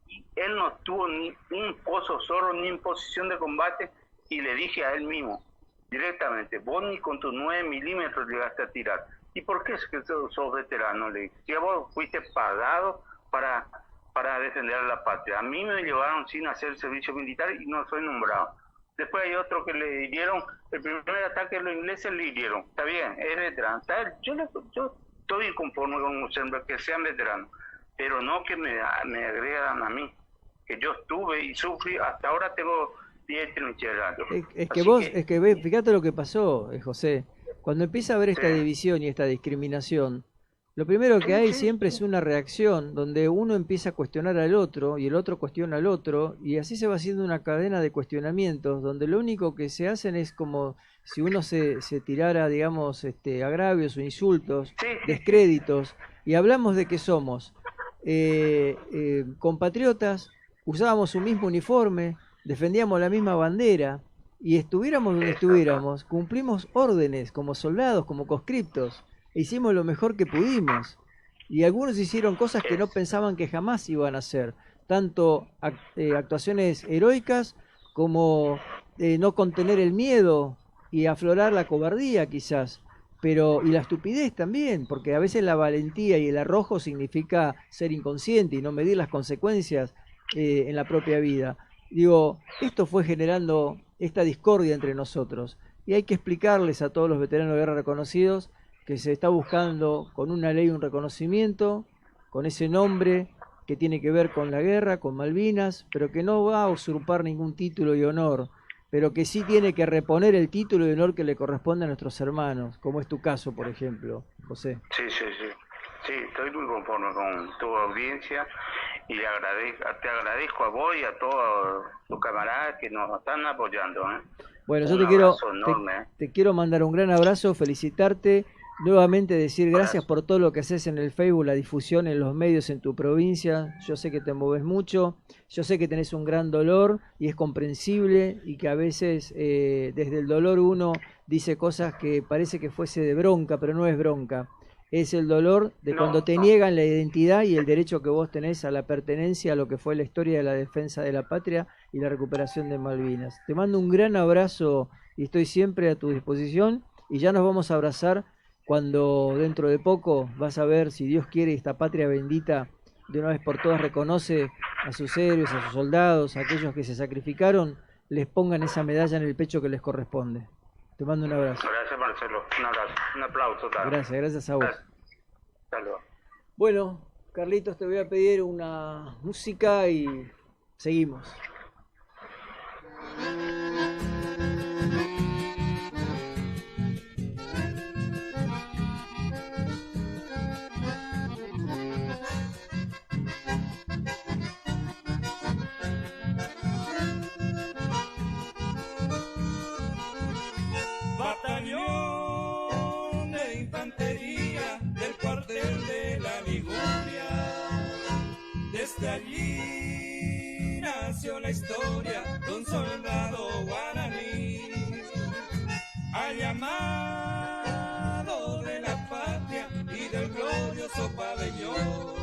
Y él no tuvo ni un pozo zorro ni en posición de combate y le dije a él mismo, directamente, vos ni con tus 9 milímetros llegaste a tirar. ¿Y por qué es que sos veterano? Le dije, si vos fuiste pagado para defender a la patria. A mí me llevaron sin hacer servicio militar y no soy nombrado. Después hay otro que le hirieron, el primer ataque los ingleses le hirieron. Está bien, es veterano. Yo estoy conforme con que sean veteranos, pero no que me agredan a mí. que yo estuve y sufrí, hasta ahora tengo 10 trincheras. Es que ve, fíjate lo que pasó, José. Cuando empieza a haber esta Sí, división y esta discriminación, lo primero que hay sí, siempre es una reacción donde uno empieza a cuestionar al otro y el otro cuestiona al otro y así se va haciendo una cadena de cuestionamientos donde lo único que se hacen es como si uno se tirara, digamos, agravios o insultos, sí, sí, sí, descréditos y hablamos de que somos compatriotas, usábamos un mismo uniforme, defendíamos la misma bandera y estuviéramos donde exacto. estuviéramos, cumplimos órdenes como soldados, como conscriptos, e hicimos lo mejor que pudimos. Y algunos hicieron cosas que no Es, pensaban que jamás iban a hacer, tanto actuaciones heroicas como no contener el miedo y aflorar la cobardía quizás, pero y la estupidez también, porque a veces la valentía y el arrojo significa ser inconsciente y no medir las consecuencias en la propia vida. Digo, esto fue generando esta discordia entre nosotros y hay que explicarles a todos los veteranos de guerra reconocidos que se está buscando con una ley un reconocimiento, con ese nombre que tiene que ver con la guerra, con Malvinas, pero que no va a usurpar ningún título y honor, pero que sí tiene que reponer el título y honor que le corresponde a nuestros hermanos, como es tu caso, por ejemplo, José. sí, sí, sí. Sí, estoy muy conforme con tu audiencia y te agradezco a vos y a todos tus camaradas que nos están apoyando, ¿eh? Bueno, yo Un abrazo te, enorme, ¿eh? te quiero mandar un gran abrazo, felicitarte, nuevamente decir gracias Abrazo. por todo lo que haces en el Facebook, la difusión en los medios en tu provincia. Yo sé que te moves mucho, yo sé que tenés un gran dolor y es comprensible y que a veces desde el dolor uno dice cosas que parece que fuese de bronca, pero no es bronca. Es el dolor de cuando No, te no. niegan la identidad y el derecho que vos tenés a la pertenencia a lo que fue la historia de la defensa de la patria y la recuperación de Malvinas. Te mando un gran abrazo y estoy siempre a tu disposición y ya nos vamos a abrazar cuando dentro de poco vas a ver, si Dios quiere, esta patria bendita de una vez por todas reconoce a sus héroes, a sus soldados, a aquellos que se sacrificaron, les pongan esa medalla en el pecho que les corresponde. Te mando un abrazo. Gracias, Marcelo. Un abrazo, un aplauso, claro. Gracias, gracias a vos. Gracias. Hasta luego. Bueno, Carlitos, te voy a pedir una música y seguimos. Batallón de infantería del cuartel de la Liguria. Desde allí nació la historia de un soldado guaraní, al llamado de la patria y del glorioso pabellón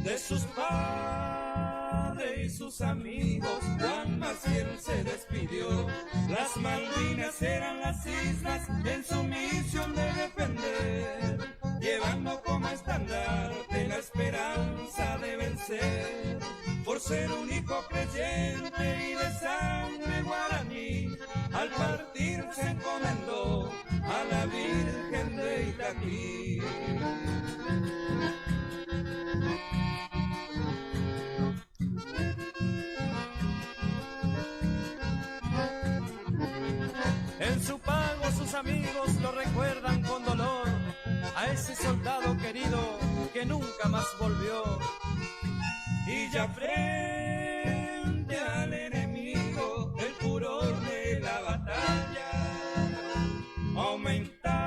de sus padres y sus amigos. Juan Maciel se despidió. Las Malvinas eran las islas en su misión de defender, llevando como estandarte la esperanza de vencer. Por ser un hijo creyente y de sangre guaraní, al partir se encomendó a la Virgen de Itatí. En su pago sus amigos lo recuerdan con dolor, a ese soldado querido que nunca más volvió. Y ya frente al enemigo el furor de la batalla aumentaba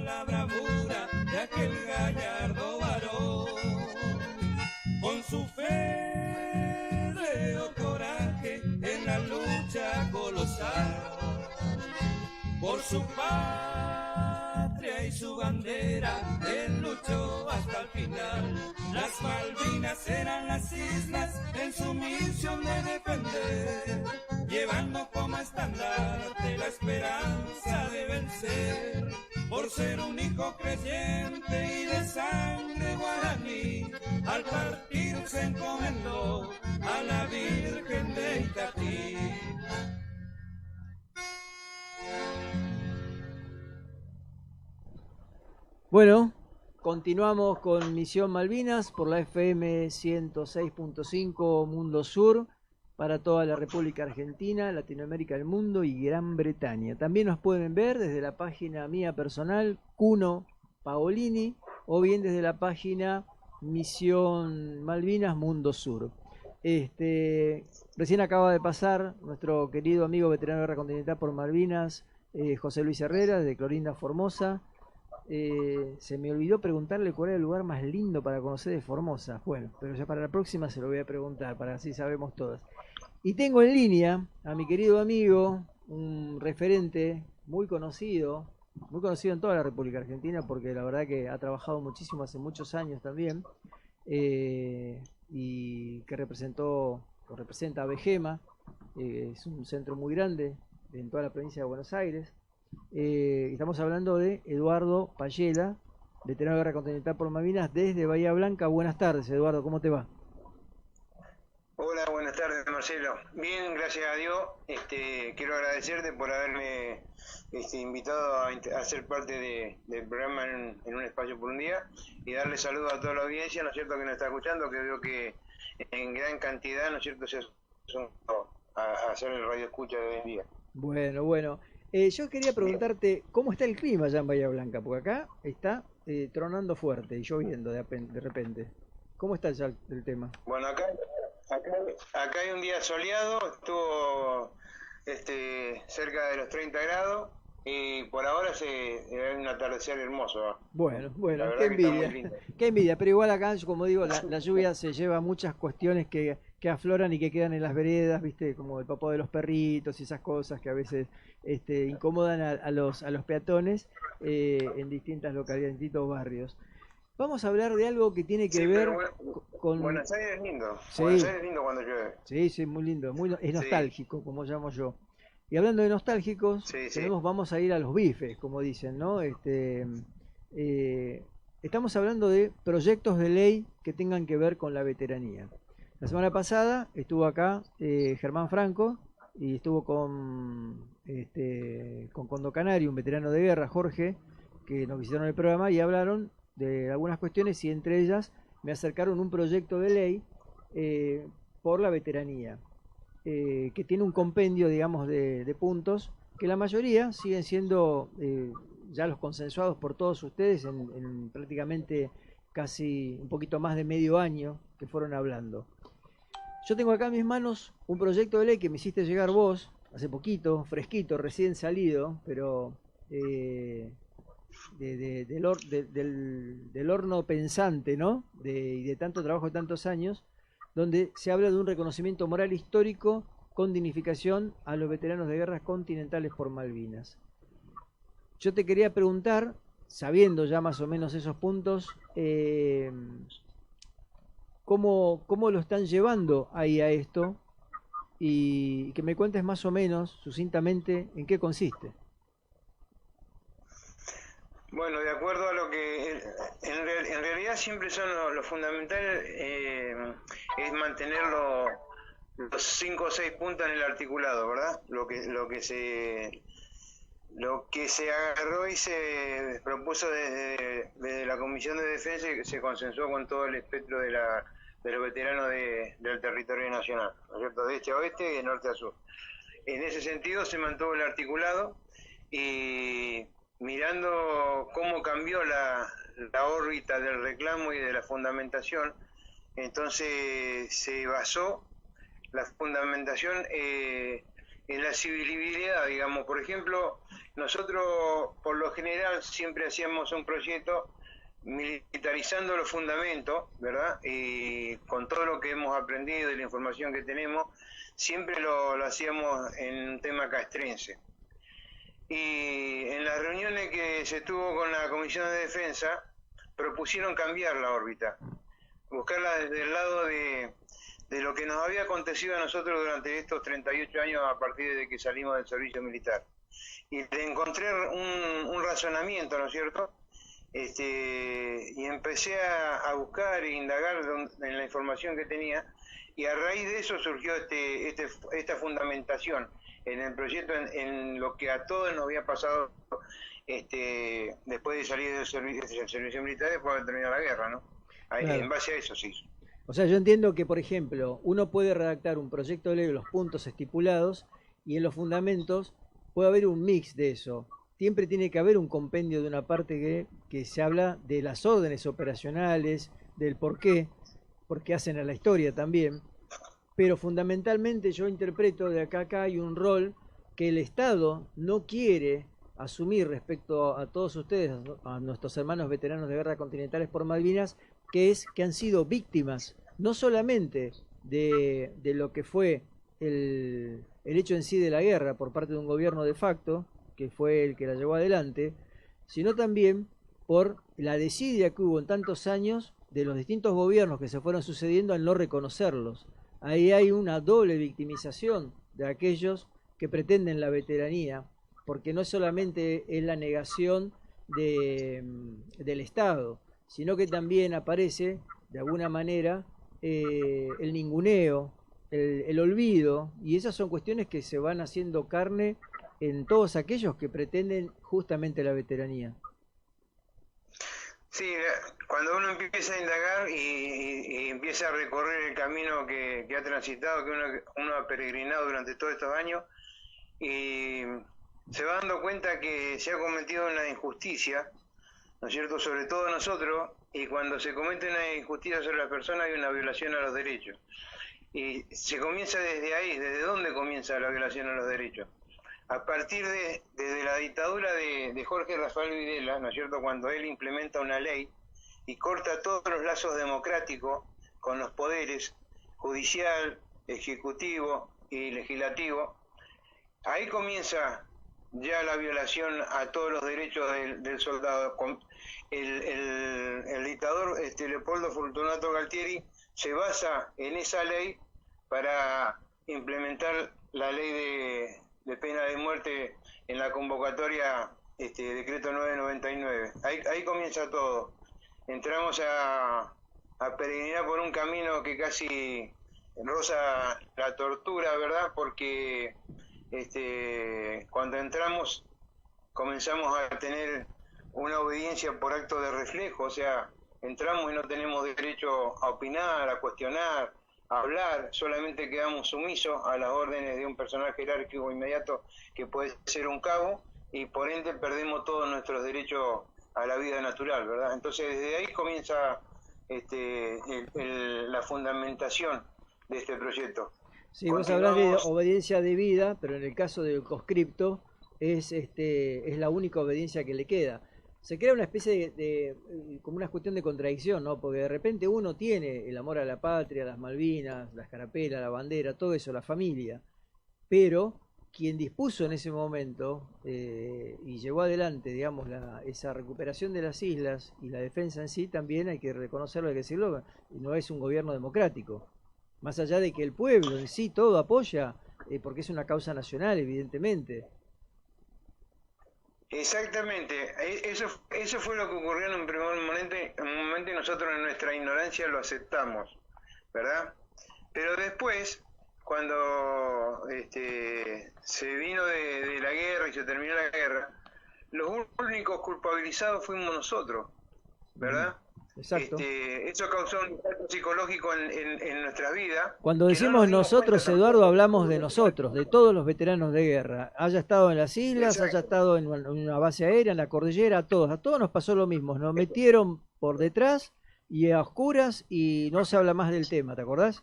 la bravura de aquel gallardo varón. Con su férreo coraje en la lucha colosal, por su patria y su bandera, él luchó hasta el final. Las Malvinas eran las islas en su misión de defender, llevando como estandarte la esperanza de vencer. Por ser un hijo creyente y de sangre guaraní, al partir se encomendó a la Virgen de Itatí. Bueno, Continuamos con Misión Malvinas por la FM 106.5 Mundo Sur para toda la República Argentina, Latinoamérica, el mundo y Gran Bretaña. También nos pueden ver desde la página mía personal, Cuno Paolini, o bien desde la página Misión Malvinas Mundo Sur. Recién acaba de pasar nuestro querido amigo veterano de Guerra Continental por Malvinas, José Luis Herrera, de Clorinda, Formosa. Se me olvidó preguntarle cuál era el lugar más lindo para conocer de Formosa. Bueno, pero ya para la próxima se lo voy a preguntar, para así sabemos todas. Y tengo en línea a mi querido amigo, un referente muy conocido en toda la República Argentina, porque la verdad que ha trabajado muchísimo hace muchos años también, y que representa a Vegema, es un centro muy grande en toda la provincia de Buenos Aires. Estamos hablando de Eduardo Payela, veterano de Guerra Continental por Malvinas desde Bahía Blanca. Buenas tardes, Eduardo, ¿cómo te va? Hola, buenas tardes, Marcelo. Bien, gracias a Dios. Quiero agradecerte por haberme invitado a ser parte del programa en un espacio por un día y darle saludos a toda la audiencia, ¿no es cierto?, que nos está escuchando, que veo que en gran cantidad, ¿no es cierto?, se son a hacer el radio escucha de hoy en día. Bueno. Yo quería preguntarte, ¿cómo está el clima allá en Bahía Blanca? Porque acá está tronando fuerte y lloviendo de repente. ¿Cómo está ya el tema? Bueno, acá hay un día soleado, estuvo cerca de los 30 grados y por ahora hay un atardecer hermoso. Bueno, qué envidia, pero igual acá, como digo, la lluvia se lleva muchas cuestiones que afloran y que quedan en las veredas, viste, como el popó de los perritos y esas cosas que a veces incomodan a los peatones en distintas localidades, en distintos barrios. Vamos a hablar de algo que tiene que ver con... Buenos Aires es lindo. Sí. Buenos Aires es lindo cuando llueve. Sí, muy lindo, es nostálgico, como llamo yo. Y hablando de nostálgicos, vamos a ir a los bifes, como dicen, ¿no? Estamos hablando de proyectos de ley que tengan que ver con la veteranía. La semana pasada estuvo acá Germán Franco y estuvo con Condo Canario, un veterano de guerra, Jorge, que nos visitaron el programa y hablaron de algunas cuestiones y entre ellas me acercaron un proyecto de ley por la veteranía, que tiene un compendio, digamos, de puntos que la mayoría siguen siendo ya los consensuados por todos ustedes en prácticamente casi un poquito más de medio año que fueron hablando. Yo tengo acá en mis manos un proyecto de ley que me hiciste llegar vos hace poquito, fresquito, recién salido, pero del horno pensante, ¿no? Y de tanto trabajo de tantos años, donde se habla de un reconocimiento moral histórico con dignificación a los veteranos de guerras continentales por Malvinas. Yo te quería preguntar, sabiendo ya más o menos esos puntos, ¿cómo lo están llevando ahí a esto? Y que me cuentes más o menos, sucintamente, en qué consiste. Bueno, de acuerdo a lo que en realidad siempre son lo fundamental es mantener los 5 o 6 puntos en el articulado, ¿verdad? Lo que se agarró y se propuso desde la Comisión de Defensa y que se consensuó con todo el espectro de los veteranos del territorio nacional, ¿no es cierto?, de este a oeste y de norte a sur. En ese sentido se mantuvo el articulado y mirando cómo cambió la órbita del reclamo y de la fundamentación, entonces se basó la fundamentación en la civilidad, digamos. Por ejemplo, nosotros por lo general siempre hacíamos un proyecto militarizando los fundamentos, ¿verdad? Y con todo lo que hemos aprendido y la información que tenemos, siempre lo hacíamos en un tema castrense. Y en las reuniones que se tuvo con la Comisión de Defensa, propusieron cambiar la órbita, buscarla desde el lado de lo que nos había acontecido a nosotros durante estos 38 años a partir de que salimos del servicio militar. Y le encontré un razonamiento, ¿no es cierto? Y empecé a buscar e indagar en la información que tenía, y a raíz de eso surgió esta fundamentación en el proyecto, en lo que a todos nos había pasado después de salir del servicio militar, después de terminar la guerra, ¿no? Claro. En base a eso sí. O sea, yo entiendo que, por ejemplo, uno puede redactar un proyecto de ley de los puntos estipulados y en los fundamentos puede haber un mix de eso. Siempre tiene que haber un compendio de una parte que se habla de las órdenes operacionales, del por qué hacen a la historia también, pero fundamentalmente yo interpreto de acá a acá hay un rol que el Estado no quiere asumir respecto a todos ustedes, a nuestros hermanos veteranos de guerra continentales por Malvinas, que es que han sido víctimas no solamente de lo que fue el hecho en sí de la guerra por parte de un gobierno de facto, que fue el que la llevó adelante, sino también por la desidia que hubo en tantos años de los distintos gobiernos que se fueron sucediendo al no reconocerlos. Ahí hay una doble victimización de aquellos que pretenden la veteranía, porque no solamente es la negación del Estado, sino que también aparece, de alguna manera, el ninguneo, el olvido, y esas son cuestiones que se van haciendo carne en todos aquellos que pretenden justamente la veteranía. Sí, cuando uno empieza a indagar y empieza a recorrer el camino que ha transitado, que uno ha peregrinado durante todos estos años, y se va dando cuenta que se ha cometido una injusticia, ¿no es cierto?, sobre todo nosotros, y cuando se comete una injusticia sobre las personas hay una violación a los derechos. Y se comienza desde ahí. ¿Desde dónde comienza la violación a los derechos? A partir desde la dictadura de Jorge Rafael Videla, ¿no es cierto?, cuando él implementa una ley y corta todos los lazos democráticos con los poderes judicial, ejecutivo y legislativo, ahí comienza ya la violación a todos los derechos del soldado. El dictador Leopoldo Fortunato Galtieri se basa en esa ley para implementar la ley de pena de muerte en la convocatoria decreto 999. Ahí comienza todo. Entramos a peregrinar por un camino que casi roza la tortura, ¿verdad? Porque cuando entramos comenzamos a tener una obediencia por acto de reflejo, o sea, entramos y no tenemos derecho a opinar, a cuestionar, a hablar, solamente quedamos sumisos a las órdenes de un personaje jerárquico inmediato que puede ser un cabo, y por ende perdemos todos nuestros derechos a la vida natural, ¿verdad? Entonces desde ahí comienza la fundamentación de este proyecto. Sí, vos hablás de obediencia debida, pero en el caso del conscripto es la única obediencia que le queda. Se crea una especie como una cuestión de contradicción, ¿no? Porque de repente uno tiene el amor a la patria, las Malvinas, la escarapela, la bandera, todo eso, la familia, pero quien dispuso en ese momento y llevó adelante, digamos, esa recuperación de las islas y la defensa en sí, también hay que reconocerlo, hay que decirlo, no es un gobierno democrático. Más allá de que el pueblo en sí todo apoya, porque es una causa nacional, evidentemente. Exactamente, eso fue lo que ocurrió en un primer momento y nosotros en nuestra ignorancia lo aceptamos, ¿verdad? Pero después, cuando se vino de la guerra y se terminó la guerra, los únicos culpabilizados fuimos nosotros, ¿verdad? Exacto. Eso causó un impacto psicológico en nuestra vida. Cuando decimos nosotros, Eduardo, hablamos de nosotros, de todos los veteranos de guerra, haya estado en las islas, haya estado en una base aérea, en la cordillera, a todos nos pasó lo mismo, nos metieron por detrás y a oscuras y no se habla más del tema, ¿te acordás?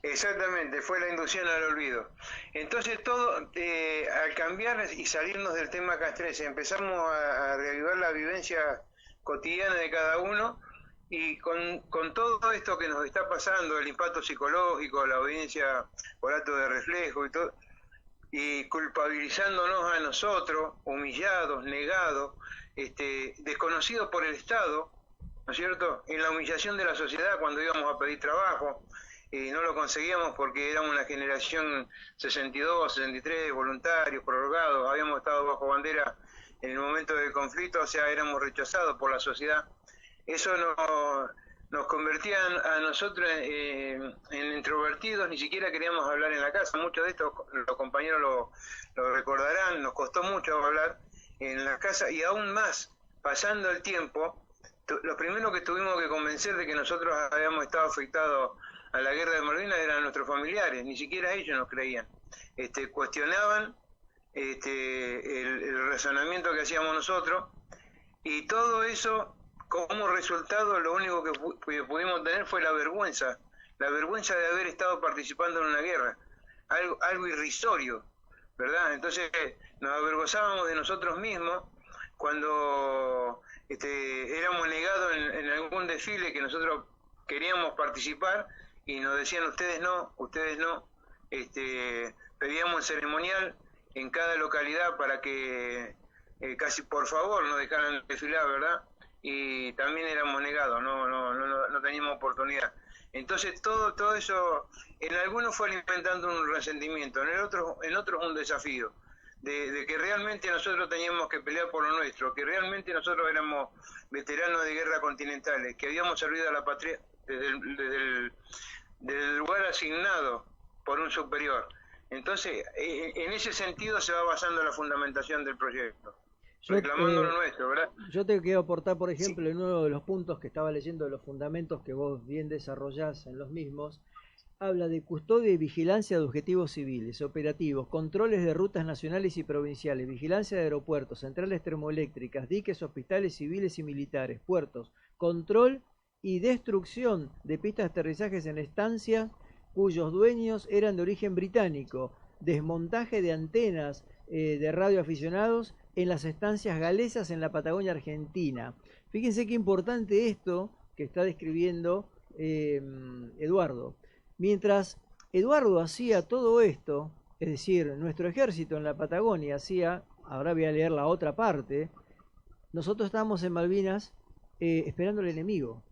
Exactamente, fue la inducción al olvido. Entonces todo, al cambiar y salirnos del tema castrense, empezamos a reavivar la vivencia cotidiana de cada uno, y con todo esto que nos está pasando, el impacto psicológico, la obediencia por acto de reflejo y todo, y culpabilizándonos a nosotros, humillados, negados, desconocidos por el Estado, ¿no es cierto?, en la humillación de la sociedad cuando íbamos a pedir trabajo, y no lo conseguíamos porque éramos una generación 62, 63, voluntarios, prorrogados, habíamos estado bajo bandera en el momento del conflicto, o sea, éramos rechazados por la sociedad. Eso nos convertía a nosotros en introvertidos, ni siquiera queríamos hablar en la casa. Muchos de estos, los compañeros lo recordarán, nos costó mucho hablar, en las casas, y aún más, pasando el tiempo, los primeros que tuvimos que convencer de que nosotros habíamos estado afectados a la guerra de Malvinas eran nuestros familiares, ni siquiera ellos nos creían. Cuestionaban el razonamiento que hacíamos nosotros, y todo eso, como resultado, lo único que pudimos tener fue la vergüenza de haber estado participando en una guerra, algo irrisorio, ¿verdad? Entonces nos avergonzábamos de nosotros mismos cuando éramos negados en algún desfile que nosotros queríamos participar, y nos decían ustedes no, pedíamos ceremonial en cada localidad para que casi por favor nos dejaran desfilar, ¿verdad? Y también éramos negados, no teníamos oportunidad. Entonces todo eso, en algunos fue alimentando un resentimiento, en otros un desafío, de que realmente nosotros teníamos que pelear por lo nuestro, que realmente nosotros éramos veteranos de guerra continentales, que habíamos servido a la patria desde el lugar asignado por un superior. Entonces, en ese sentido se va basando la fundamentación del proyecto, reclamando lo nuestro, ¿verdad? Yo te quiero aportar, por ejemplo, en uno de los puntos que estaba leyendo de los fundamentos que vos bien desarrollás en los mismos, habla de custodia y vigilancia de objetivos civiles, operativos, controles de rutas nacionales y provinciales, vigilancia de aeropuertos, centrales termoeléctricas, diques, hospitales civiles y militares, puertos, control y destrucción de pistas de aterrizajes en estancias cuyos dueños eran de origen británico, desmontaje de antenas de radioaficionados en las estancias galesas en la Patagonia Argentina. Fíjense qué importante esto que está describiendo Eduardo. Mientras Eduardo hacía todo esto, es decir, nuestro ejército en la Patagonia hacía, ahora voy a leer la otra parte, nosotros estábamos en Malvinas esperando al enemigo.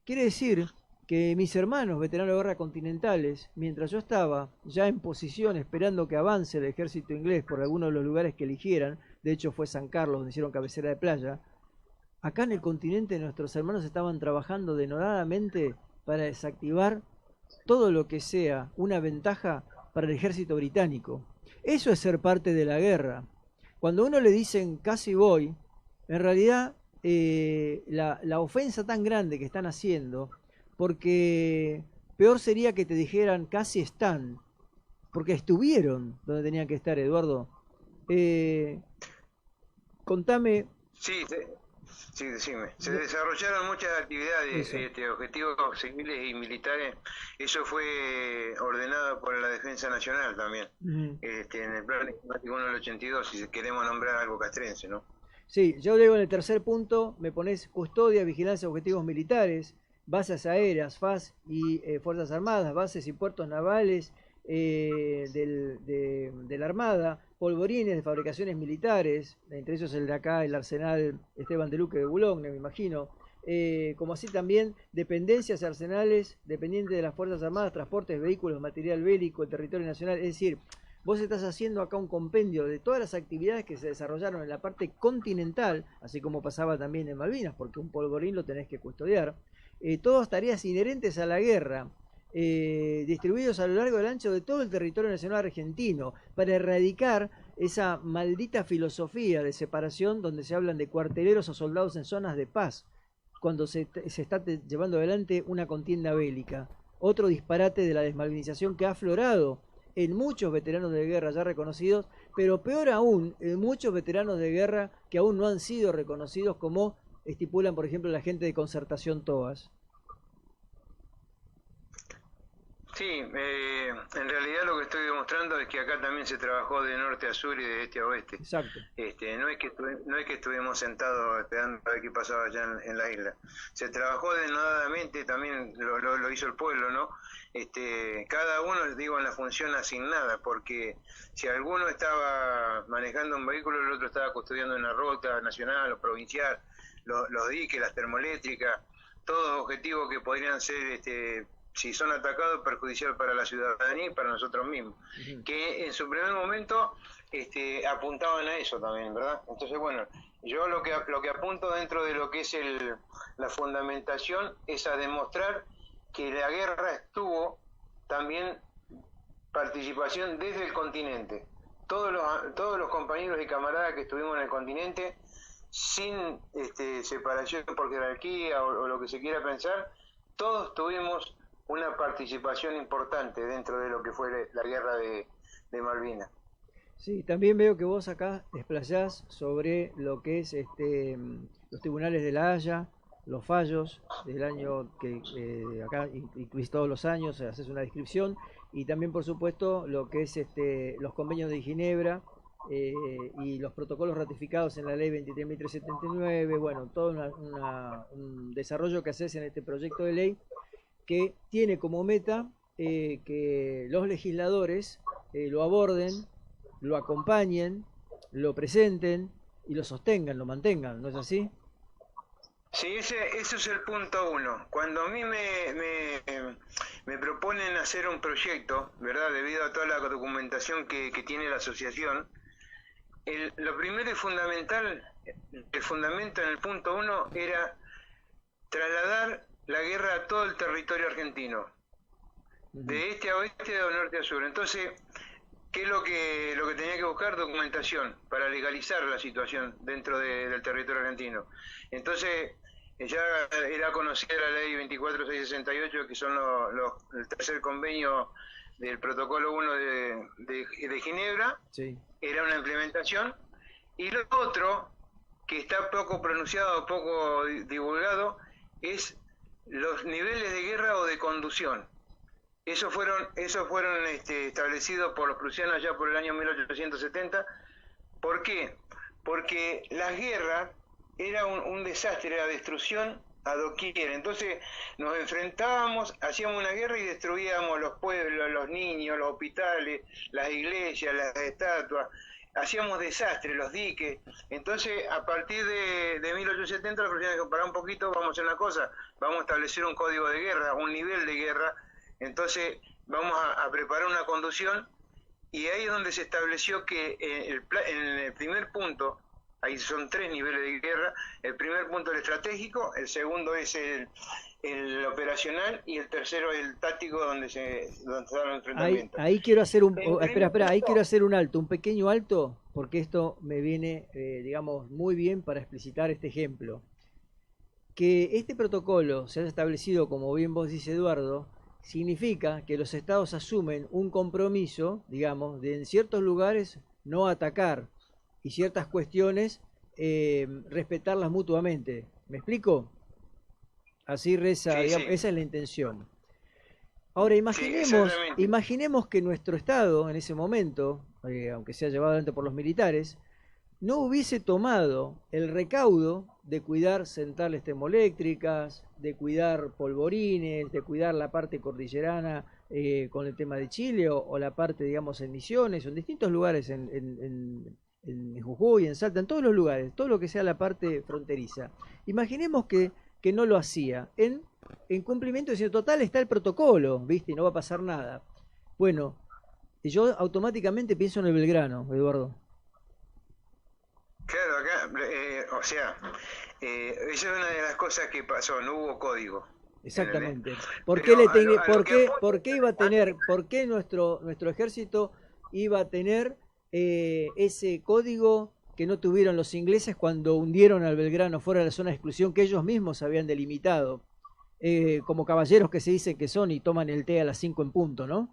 Quiere decir que mis hermanos veteranos de guerra continentales, mientras yo estaba ya en posición esperando que avance el ejército inglés por alguno de los lugares que eligieran, de hecho fue San Carlos, donde hicieron cabecera de playa, acá en el continente nuestros hermanos estaban trabajando denodadamente para desactivar todo lo que sea una ventaja para el ejército británico. Eso es ser parte de la guerra. Cuando a uno le dicen casi voy, en realidad la ofensa tan grande que están haciendo, porque peor sería que te dijeran casi están, porque estuvieron donde tenían que estar, Eduardo. Contame. Sí, decime. Se desarrollaron muchas actividades, objetivos civiles y militares. Eso fue ordenado por la Defensa Nacional también, en el Plan Climático 1 del 82, si queremos nombrar algo castrense, ¿no? Sí, yo digo en el tercer punto, me pones custodia, vigilancia de objetivos militares, bases aéreas, FAS y Fuerzas Armadas, bases y puertos navales de la Armada, polvorines de fabricaciones militares, entre ellos el de acá, el Arsenal Esteban de Luque de Boulogne, me imagino, como así también dependencias y arsenales dependientes de las Fuerzas Armadas, transportes, vehículos, material bélico, el territorio nacional. Es decir, vos estás haciendo acá un compendio de todas las actividades que se desarrollaron en la parte continental, así como pasaba también en Malvinas, porque un polvorín lo tenés que custodiar, todas tareas inherentes a la guerra, distribuidos a lo largo y ancho de todo el territorio nacional argentino, para erradicar esa maldita filosofía de separación donde se hablan de cuarteleros o soldados en zonas de paz, cuando se está llevando adelante una contienda bélica. Otro disparate de la desmalvinización que ha aflorado en muchos veteranos de guerra ya reconocidos, pero peor aún, en muchos veteranos de guerra que aún no han sido reconocidos, como estipulan, por ejemplo, la gente de Concertación TOAS. Sí, en realidad lo que estoy demostrando es que acá también se trabajó de norte a sur y de este a oeste. Exacto. No es que estuvimos sentados esperando a ver qué pasaba allá en la isla. Se trabajó denodadamente, también lo hizo el pueblo, ¿no? Cada uno, digo, en la función asignada, porque si alguno estaba manejando un vehículo, el otro estaba custodiando una ruta nacional o provincial, los diques, las termoeléctricas, todos objetivos que podrían ser, si son atacados, perjudicial para la ciudadanía y para nosotros mismos, que en su primer momento apuntaban a eso también, ¿verdad? Entonces, bueno, yo lo que apunto dentro de lo que es la fundamentación es a demostrar que la guerra estuvo también participación desde el continente, todos los compañeros y camaradas que estuvimos en el continente, sin separación por jerarquía o lo que se quiera pensar, todos tuvimos una participación importante dentro de lo que fue la guerra de Malvinas. Sí, también veo que vos acá desplayás sobre lo que es los tribunales de La Haya, los fallos del año que acá incluís todos los años, haces una descripción, y también por supuesto lo que es los convenios de Ginebra y los protocolos ratificados en la ley 23.379, bueno, todo un desarrollo que haces en este proyecto de ley que tiene como meta que los legisladores lo aborden, lo acompañen, lo presenten y lo sostengan, lo mantengan, ¿no es así? Sí, ese es el punto uno. Cuando a mí me proponen hacer un proyecto, ¿verdad? Debido a toda la documentación que tiene la asociación, lo primero y fundamental, el fundamento en el punto uno era trasladar la guerra a todo el territorio argentino, de este a oeste, de norte a sur. Entonces, ¿qué es lo que tenía que buscar? Documentación para legalizar la situación dentro del territorio argentino. Entonces, ya era conocida la ley 24668, que son el tercer convenio del protocolo 1 de Ginebra. Sí. Era una implementación. Y lo otro, que está poco pronunciado, poco divulgado, es los niveles de guerra o de conducción. Esos fueron establecidos por los prusianos ya por el año 1870. ¿Por qué? Porque las guerras era un desastre, era destrucción a doquier. Entonces nos enfrentábamos, hacíamos una guerra y destruíamos los pueblos, los niños, los hospitales, las iglesias, las estatuas. Hacíamos desastres, los diques. Entonces, a partir de 1870, los prusianos dijeron, pará un poquito, vamos a hacer una cosa, vamos a establecer un código de guerra, un nivel de guerra. Entonces vamos a preparar una conducción, y ahí es donde se estableció que en el primer punto, ahí son 3 niveles de guerra, el primer punto es el estratégico, el segundo es el operacional, y el tercero es el táctico, donde se dan los enfrentamientos. Ahí quiero hacer ahí quiero hacer un pequeño alto, porque esto me viene, digamos, muy bien para explicitar este ejemplo. Que este protocolo se haya establecido, como bien vos dice Eduardo, significa que los estados asumen un compromiso, digamos, de en ciertos lugares no atacar y ciertas cuestiones respetarlas mutuamente. ¿Me explico? Así reza, sí, digamos, sí. Esa es la intención. Ahora imaginemos que nuestro estado en ese momento, aunque sea llevado adelante por los militares, no hubiese tomado el recaudo de cuidar centrales termoeléctricas, de cuidar polvorines, de cuidar la parte cordillerana con el tema de Chile, o la parte, digamos, en Misiones, o en distintos lugares en Jujuy, en Salta, en todos los lugares, todo lo que sea la parte fronteriza. Imaginemos que no lo hacía, en cumplimiento, diciendo, total, está el protocolo, ¿viste? Y no va a pasar nada. Bueno, yo automáticamente pienso en el Belgrano, Eduardo. Claro, acá, esa es una de las cosas que pasó, no hubo código. Exactamente. ¿Por qué iba a tener, por qué nuestro ejército iba a tener ese código que no tuvieron los ingleses cuando hundieron al Belgrano fuera de la zona de exclusión que ellos mismos habían delimitado? Como caballeros que se dicen que son y toman el té a las 5 en punto, ¿no?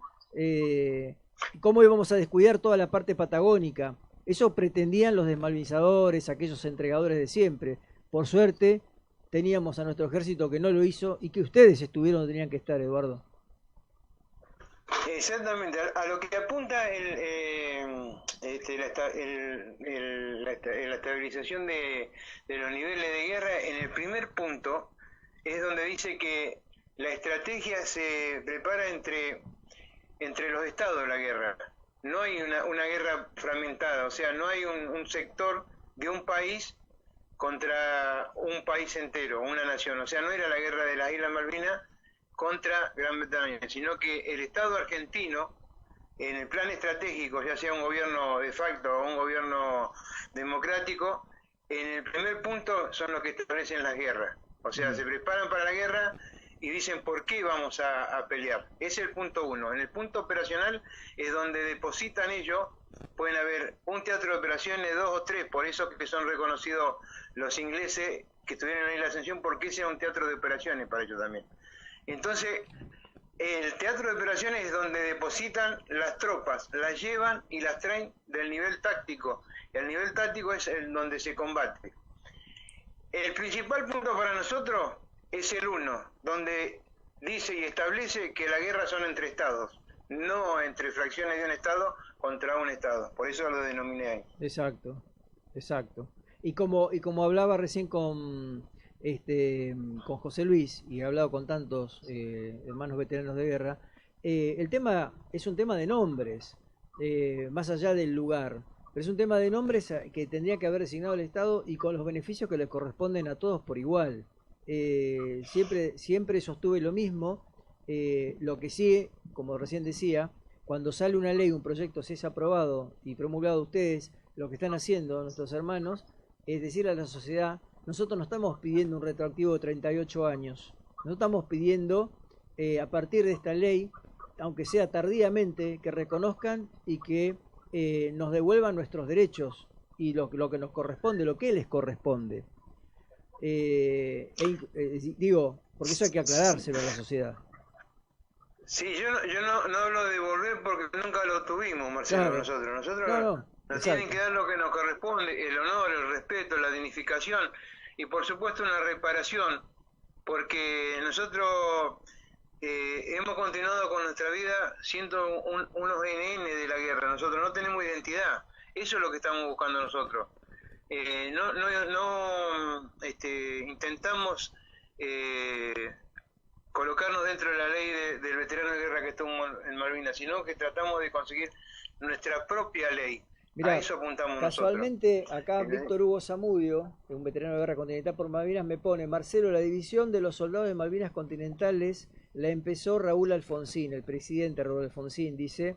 ¿Cómo íbamos a descuidar toda la parte patagónica? Eso pretendían los desmalvinizadores, aquellos entregadores de siempre. Por suerte, teníamos a nuestro ejército que no lo hizo, y que ustedes estuvieron donde tenían que estar, Eduardo. Exactamente, a lo que apunta la estabilización de los niveles de guerra, en el primer punto es donde dice que la estrategia se prepara entre los estados de la guerra. No hay una guerra fragmentada, o sea, no hay un sector de un país contra un país entero, una nación. O sea, no era la guerra de las Islas Malvinas contra Gran Bretaña, sino que el Estado argentino, en el plan estratégico, ya sea un gobierno de facto o un gobierno democrático, en el primer punto son los que establecen las guerras. O sea, se preparan para la guerra y dicen por qué vamos a pelear. Ese es el punto 1. En el punto operacional es donde depositan ellos, pueden haber un teatro de operaciones, 2 o 3, por eso que son reconocidos los ingleses que estuvieron en la ascensión, porque ese es un teatro de operaciones para ellos también. Entonces, el teatro de operaciones es donde depositan las tropas, las llevan y las traen del nivel táctico. El nivel táctico es el donde se combate. El principal punto para nosotros es el 1, donde dice y establece que la guerra son entre estados, no entre fracciones de un estado contra un estado. Por eso lo denominé ahí. Exacto, exacto. Y como hablaba recién con José Luis, y he hablado con tantos hermanos veteranos de guerra, el tema es un tema de nombres, más allá del lugar. Pero es un tema de nombres que tendría que haber designado el Estado y con los beneficios que le corresponden a todos por igual. Siempre sostuve lo mismo. Lo que sí, como recién decía, cuando sale una ley, un proyecto, si es aprobado y promulgado ustedes, lo que están haciendo nuestros hermanos es decirle a la sociedad: nosotros no estamos pidiendo un retroactivo de 38 años, no estamos pidiendo a partir de esta ley, aunque sea tardíamente, que reconozcan y que nos devuelvan nuestros derechos y lo que nos corresponde, lo que les corresponde. Digo, porque eso hay que aclarárselo a la sociedad. Sí, yo no hablo de devolver porque nunca lo tuvimos, Marcelo, Claro. Nosotros nos tienen que dar lo que nos corresponde, el honor, el respeto, la dignificación y por supuesto una reparación, porque nosotros hemos continuado con nuestra vida siendo unos NN de la guerra. Nosotros no tenemos identidad, eso es lo que estamos buscando nosotros. Intentamos colocarnos dentro de la ley del veterano de guerra que estuvo en Malvinas, sino que tratamos de conseguir nuestra propia ley. Mirá, a eso apuntamos casualmente nosotros. acá Víctor Hugo Zamudio, un veterano de guerra continental por Malvinas, me pone: Marcelo, la división de los soldados de Malvinas continentales la empezó Raúl Alfonsín, el presidente Raúl Alfonsín, dice,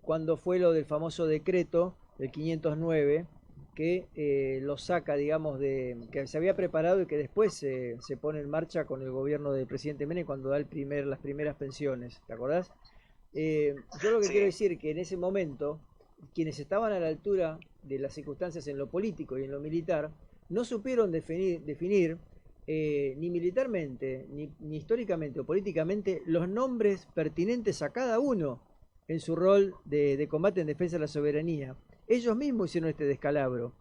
cuando fue lo del famoso decreto del 509, que lo saca, digamos, que se había preparado y que después se pone en marcha con el gobierno del presidente Menem cuando da las primeras pensiones, ¿te acordás? Yo lo que quiero decir es que en ese momento quienes estaban a la altura de las circunstancias en lo político y en lo militar no supieron definir ni militarmente, ni históricamente o políticamente los nombres pertinentes a cada uno en su rol de combate en defensa de la soberanía. Ellos mismos hicieron este descalabro.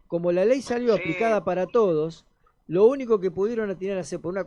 Como la ley salió aplicada para todos, lo único que pudieron atinar a hacer por una